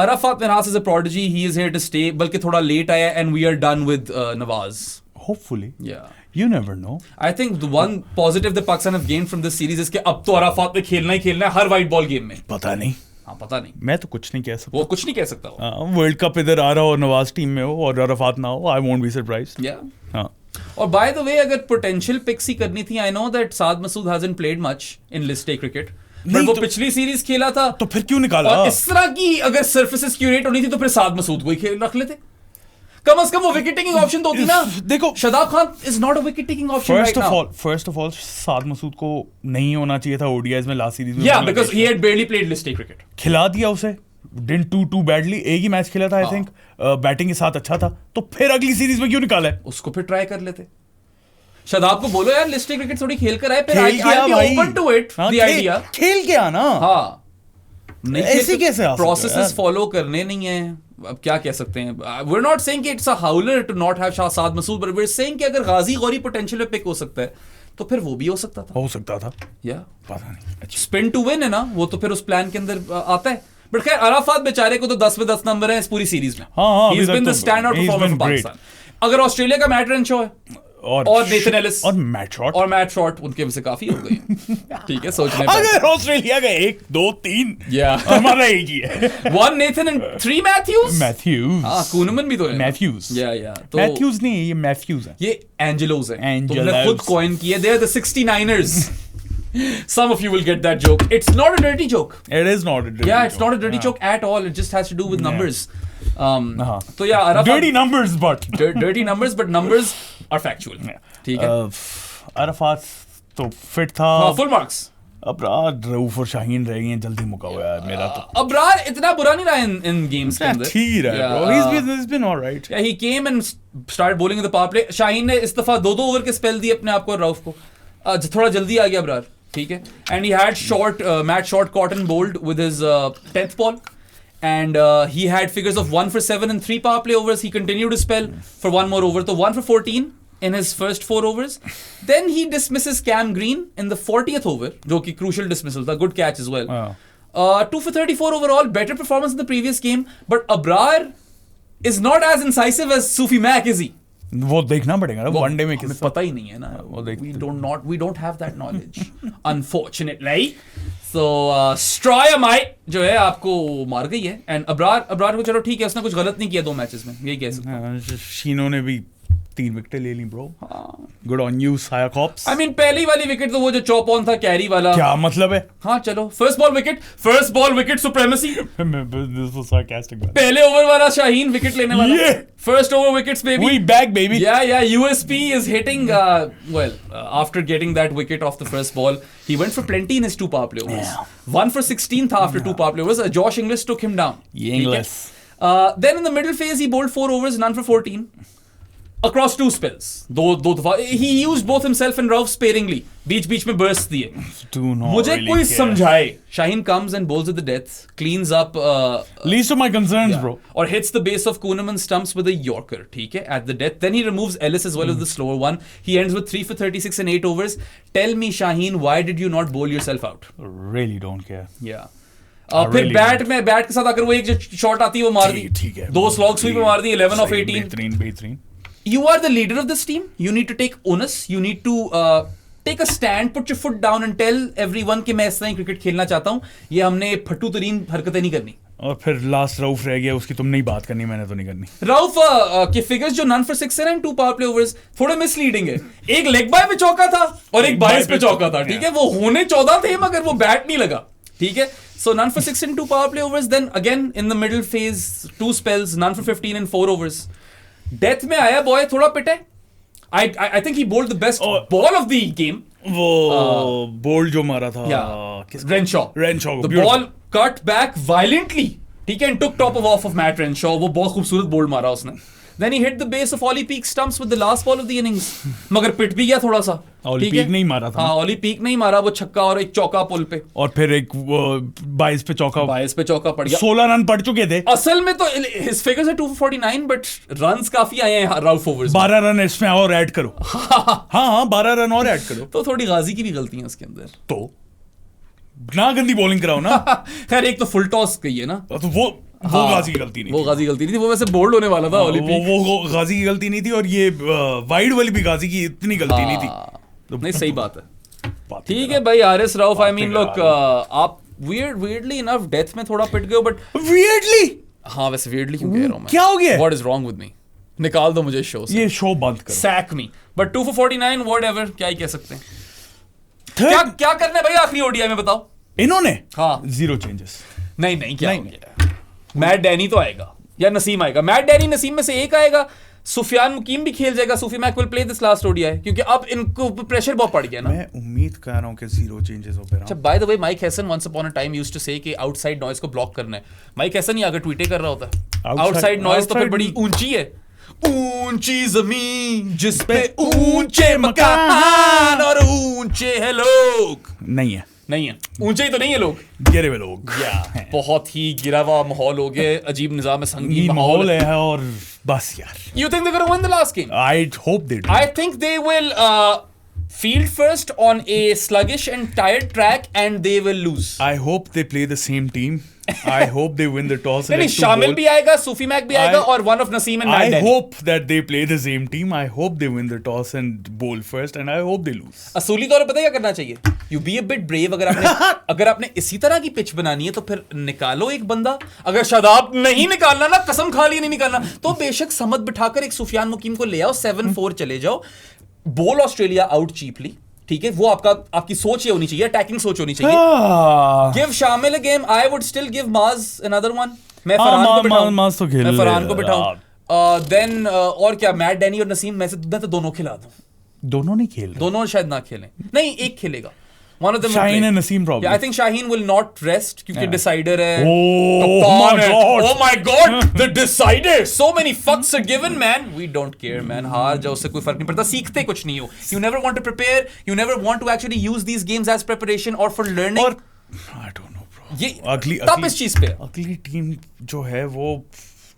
Arafat Minhas is a prodigy. He is here to stay. बल्कि थोड़ा late आया and we are done with Nawaz. Hopefully. Yeah. You never know. I think the one positive that Pakistan have gained from this series is कि अब तो Arafat में खेलना ही खेलना है हर white ball game में. पता नहीं. हाँ पता नहीं. मैं तो कुछ नहीं कह सकता. वो कुछ नहीं कह सकता वो. वर्ल्ड कप इधर आ रहा हो नवाज टीम में हो और अराफात ना हो, I won't be surprised. Yeah. हाँ. और by the way अगर potential picks ही करनी थी, I know that Saad Masood hasn't played much in list A cricket. पर वो पिछली सीरीज खेला था. तो फिर क्यों निकाला? और इस तरह की अगर सर्फेसेस क्यूरेट होनी थी तो फिर साद मसूद को ही रख लेते. कम से कम वो विकेट टेकिंग ऑप्शन तो होती ना. देखो Shadab Khan is not a wicket taking option right now. First of all Saad Masood को नहीं होना चाहिए था ओडीआईज में लास्ट सीरीज में. या because he had barely played list A cricket. खिला दिया उसे. Didn't do too badly. एक ही मैच खेला था आई थिंक. बैटिंग के साथ अच्छा था. तो फिर अगली सीरीज में क्यों निकाला है? उसको फिर ट्राई कर लेते. शादाब को बोलो यार लिस्ट ए क्रिकेट थोड़ी खेल कर आए. फिर I be open to it the idea. खेल के आना. हां नहीं ऐसे कैसे आ सकते? प्रोसेसेस फॉलो करने नहीं है. अब क्या कह सकते हैं. we're not saying कि it's a howler to not have Saad Masood, but we're saying कि अगर गाजी गौरी पोटेंशियल पे पिक हो सकता है तो फिर वो भी हो सकता था. या पता नहीं. स्पिन टू विन है ना वो, तो फिर उस प्लान के अंदर आता है. बट खैर अराफात बेचारे को तो 10 में 10 नंबर है इस पूरी सीरीज में. He has been the standout performer for Pakistan. अगर ऑस्ट्रेलिया का मैट रन शो है और नेथन एलिस और मैट शॉट उनके वजह से काफी हो गई. ठीक है सोचने पर. अगर ऑस्ट्रेलिया का 1 2 3 हमारा एक ही है. 1 नेथन एंड 3 मैथ्यूज. हां कूनमन भी तो है. मैथ्यूज. या तो मैथ्यूज नहीं, ये मैथ्यूज है. ये एंजेलोस है. तुमने खुद कॉइन किया. They are the 69ers. Some of you will get that joke. It's not a dirty joke. It is not a dirty joke. Yeah, it's not a dirty joke at all. It just has to do with numbers. So yeah, Arafat, dirty numbers, but dirty numbers, but numbers are factual. ठीक है. Arafat तो fit था. Full marks. Abrar Rauf और शाहीन रह गए हैं. जल्दी मुका हुआ है मेरा तो. अबरार इतना बुरा नहीं रहा in games के अंदर. ठीक है bro. He's been all right. Yeah, he came and started bowling in the power play. Shaheen ने इस दफा 2 ओवर के स्पेल दिए अपने आप को और रऊफ को. थोड़ा जल्दी आ गया अबरार. ठीक है. And he had Matt Short caught and bowled with his 10th ball. And he had figures of 1 for 7 and 3 power play overs. He continued to spell for 1 more over. So 1 for 14 in his first 4 overs. Then he dismisses Cam Green in the 40th over, जो कि crucial dismissal था. Good catch as well. 2 for 34 overall. Better performance in the previous game. But Abrar is not as incisive as Sufi Mack, is he? वो देखना पड़ेगा ना one day में. हमें पता ही नहीं है ना. We don't have that knowledge, unfortunately. So Stroyamai जो है आपको मार गई है. एंड अबरार को चलो ठीक है, उसने कुछ गलत नहीं किया 2 मैचेस में, यही कह सकते हैं. शीनो ने भी 3 विकेटें ले ली ब्रो. गुड ऑन यू साया कॉप्स. आई मीन पहली वाली विकेट तो वो जो चॉप ऑन था कैरी वाला. क्या मतलब है? हाँ चलो first ball wicket supremacy. This was sarcastic. पहले ओवर वाला शाहीन विकेट लेने वाला. First over wickets, baby. We back, baby. Yeah. USP is hitting. After getting that wicket off the first ball, he went for plenty in his 2 power play overs. 1 for 16 after 2 power play overs. Josh Inglis took him down. Inglis. Then in the middle phase, he bowled 4 overs, none for 14. Across 2 spells. दो दफा. He used both himself and Rauf sparingly. बीच में burst दिए. मुझे कोई समझाए. Shaheen comes and bowls at the death, cleans up. Least of my concerns, bro. Or hits the base of Kuhneman's stumps with a Yorker. ठीक है, at the death. Then he removes Ellis as well as the slower one. He ends with 3 for 36 and 8 overs. Tell me, Shaheen, why did you not bowl yourself out? Really don't care. Yeah. फिर bat के साथ अगर वो एक जो shot आती है वो मार दी. ठीक है. 2 स्लॉग स्वीप मार दी. 11 of 18. बेहतरीन. You are the leader of this team. You need to take onus. You need to take a stand, put your foot down and tell everyone कि मैं इस तरह क्रिकेट खेलना चाहता हूं। ये हमने फट्टू तरीन हरकतें नहीं करनी। और फिर लास्ट रऊफ रह गया, उसकी तुमने ही बात करनी, मैंने तो नहीं करनी। राउफ के फिगर्स जो none for 6 and 2 power play overs थोड़े मिसलीडिंग है। एक लेग बाय पे चौका था और एक 22 पे चौका था, ठीक है। वो होने 14 थे मगर वो बैट नहीं लगा, ठीक है। So none for 6 and 2 power play overs. Then again in the middle phase 2 spells, none for 15 and 4 overs. Death में आया बॉय, थोड़ा पिटे। I think he bowled the best ball of the game. वो bold जो मारा था, Renshaw. The ball cut back violently, ठीक है, and took top off of Matt Renshaw. वो बहुत खूबसूरत बोल्ड मारा उसने। Then he hit the base of Ollie Peak stumps with the last ball of the innings. मगर पिट भी गया थोड़ा सा। Ollie Peak नहीं मारा था। हाँ, Ollie Peak नहीं मारा, वो छक्का और एक चौका पुल पे। और फिर एक 22 पे चौका। 22 पे चौका पड़ गया। 16 रन पड़ चुके थे। असल में तो his figures are 249, but runs काफी आए हैं राउफ ओवर्स। 12 रन इसमें और ऐड करो। हाँ 12 रन और ऐड करो। तो थोड़ी गाजी की भी गलती है उसके अंदर। तो ना गंदी बॉलिंग कराओ ना। खैर एक तो फुल टॉस गई है ना, तो वो गाजी की गलती नहीं, वो गाजी की गलती नहीं थी, वो वैसे बोल्ड होने वाला था। वो गाजी की गलती नहीं थी, और ये वाइड वाली भी गाजी की इतनी गलती नहीं थी। नहीं सही बात है, ठीक है भाई। Aaris Rauf, I mean look, आप weirdly enough डेथ में थोड़ा पिट गए, बट weirdly, हाँ वैसे weirdly क्यों कह रहा हूँ मैं? क्या हो गया? What is wrong with me? निकाल दो मुझे शो से, ये शो बंद करो, sack me। But 2 for 49 whatever, क्या ही कह सकते हैं। क्या करना है भाई आखिरी ओडीआई में, बताओ। इन्होंने हाँ 0 चेंजेस। नहीं क्या हो गया? मैट डैनी तो आएगा या नसीम आएगा। मैट डैनी नसीम में से एक आएगा। सुफियान मुकीम भी खेल जाएगा। सूफी मैक will play this last ODI, क्योंकि अब इनको प्रेशर बहुत पड़ गया ना। मैं उम्मीद कर रहा हूं कि 0 चेंजेस हो रहा है। अच्छा, by the way, Mike Hesson once upon a time used to say कि आउटसाइड नॉइज को ब्लॉक करना है। माइक हैसन ही आगे ट्वीटे कर रहा होता है। आउटसाइड नॉइज तो फिर बड़ी ऊंची है, ऊंची जमीन जिस पे ऊंचे मकान और ऊंचे है लोग। नहीं है ऊंचे ही तो नहीं है लोग, गिरे हुए लोग। बहुत ही गिरा हुआ माहौल हो गया, अजीब निजाम संगीन माहौल है। और बस यार, you think they're going to win the last game? I hope they do. I think they will field first on a sluggish and tired track and they will lose. I hope they play the same team. I hope they win the toss. नहीं, शामिल भी आएगा, सूफी Mac भी आएगा, और one of Naseem and Matt Denny. I hope that they play the same team. I hope they win the toss and bowl first, and I hope they lose. असूली तौर पर पता क्या करना चाहिए? You be a bit brave. अगर आपने इसी तरह की पिच बनानी है तो फिर निकालो एक बंदा। अगर शादाब नहीं निकालना ना, कसम खा ली नहीं निकालना, तो बेशक समत बिठाकर एक सुफियान मुकीम को ले आओ, 7-4 चले जाओ, बोल ऑस्ट्रेलिया आउट चीपली, ठीक है। वो आपकी सोच ये होनी चाहिए, अटैकिंग सोच होनी चाहिए। गिव शामिल a game, I would still give माज अनदर वन। मैं फरहान को बिठाऊं, माज तो खेल, मैं फरहान को बिठाऊं। देन और क्या, मैट डैनी और नसीम में से तो दोनों खिला दूं। दोनों नहीं खेल रहे, दोनों शायद ना खेलें, नहीं एक खेलेगा। One of them Shaheen and Naseem probably. Yeah, I think Shaheen will not rest क्योंकि decider है। Oh my god! Oh my god! The decider! So many fucks are given, man. We don't care, man. हार जाओ, उससे कोई फर्क नहीं पड़ता, सीखते कुछ नहीं हो। You never want to prepare. You never want to actually use these games as preparation or for learning. और I don't know, bro. ये तब इस चीज पे अगली टीम जो है वो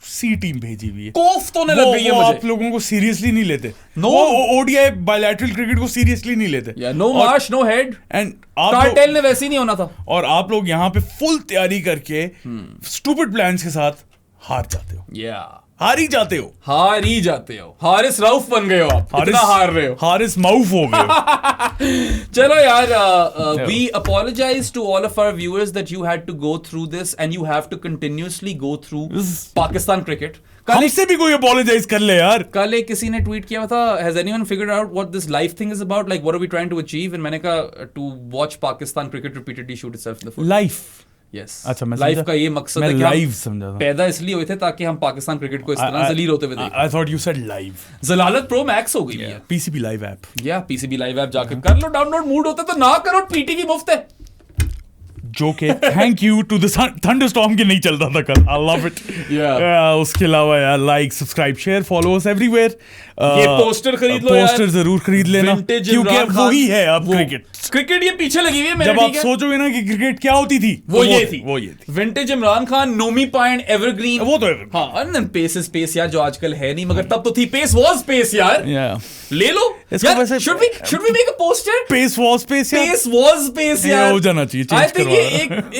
सी टीम भेजी हुई है। कोफ तो नहीं लग गई है मुझे। आप लोगों को सीरियसली नहीं लेते। No. वो ओडीआई बायलैटरल क्रिकेट को सीरियसली नहीं लेते। Yeah, no marsh, no head. And cartel ने वैसे ही नहीं होना था। और आप लोग यहाँ पे फुल तैयारी करके स्टूपिड प्लान्स के साथ हार जाते हो। हार ही जाते हो। हारिस रऊफ बन गए हो आप, इतना हार रहे हो। हारिस माउफ हो गए। चलो यार, we apologize to all of our viewers that you had to go through this and you have to continuously go through Pakistan cricket. हमसे भी कोई apologize कर ले यार। कल एक किसी ने ट्वीट किया था, has anyone figured out what this live thing is about? Like, what are we trying to achieve? And मैंने कहा, to watch Pakistan cricket repeatedly shoot itself in the foot. Life. Yes. अच्छा, मैं life का ये मकसद है कि live समझा था। पैदा इसलिए हुए थे ताकि हम पाकिस्तान क्रिकेट को इस तरह जलील होते हुए देखें। I thought you said live. जलालत प्रो मैक्स हो गई है। PCB live app. या PCB लाइव ऐप जाकर कर लो डाउनलोड, मूड होता तो ना करो, पीटी की मुफ्त है। जो के thank you to the thunderstorm के नहीं चल रहा था कल। I love it. उसके अलावा यार, like, subscribe, share, follow us everywhere. ये पोस्टर खरीद लो यार, पोस्टर जरूर खरीद लेना, क्योंकि अब वही है अब क्रिकेट ये पीछे लगी हुई है। जब आप सोचोगे ना कि क्रिकेट क्या होती थी, वो ये थी विंटेज इमरान खान, नोमी पाइन, एवरग्रीन, वो तो एवरग्रीन। हाँ, and then pace is pace यार, जो आजकल है नहीं, मगर तब तो थी। पेस वाज पेस यार, ले लो यार। Should we make a poster? Pace was pace यार, पेस वाज पेस यार, हो जाना चाहिए। आई थिंक ये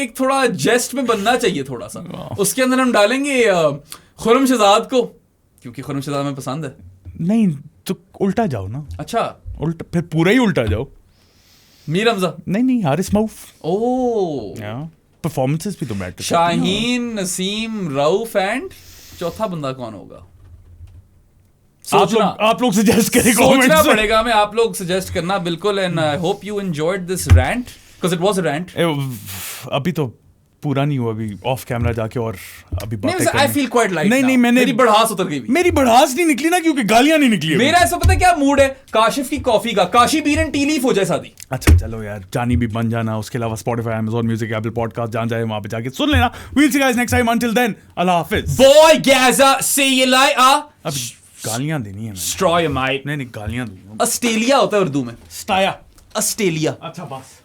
एक थोड़ा जेस्ट में बनना चाहिए थोड़ा सा। उसके अंदर हम डालेंगे खुर्रम शहजाद को, क्योंकि खुर्रम शहजाद हमें पसंद है। नहीं तो उल्टा जाओ ना। अच्छा, उल्टा, फिर पूरा ही उल्टा जाओ। मीर हमजा. नहीं हारिस मऊफ. Oh. परफॉर्मेंसेस भी तो मैटर. शाहीन, नसीम, रऊफ एंड चौथा बंदा कौन होगा? आप लोग सजेस्ट करें सोचना कमेंट्स में. पड़ेगा. मैं आप लोग सजेस्ट करना बिल्कुल. And I hope you enjoyed this rant because it was a rant. अभी तो पूरा नहीं हुआ. अभी ऑफ कैमरा जाके और अभी बातें आई फील क्वाइट लाइट. नहीं मैंने मेरी बढ़ास उतर गई. मेरी बढ़ास नहीं निकली ना क्योंकि गालियां नहीं निकली. मेरा ऐसा पता है क्या मूड है? काशिफ की कॉफी का. काशी बीर एंड टी लीफ हो जाए शादी. अच्छा चलो यार, जानी भी बन जाना. उसके अलावा Spotify, Amazon Music, Apple Podcast जान जाए, वहां पे जाके सुन लेना. We'll see you guys next time. Until then, Allah Hafiz. Boy Gaza, see you later. अब गालियां देनी है मैंने. Straw mate. नहीं गालियां दूंगा. ऑस्ट्रेलिया होता है उर्दू में. स्टाया. ऑस्ट्रेलिया. अच्छा बस.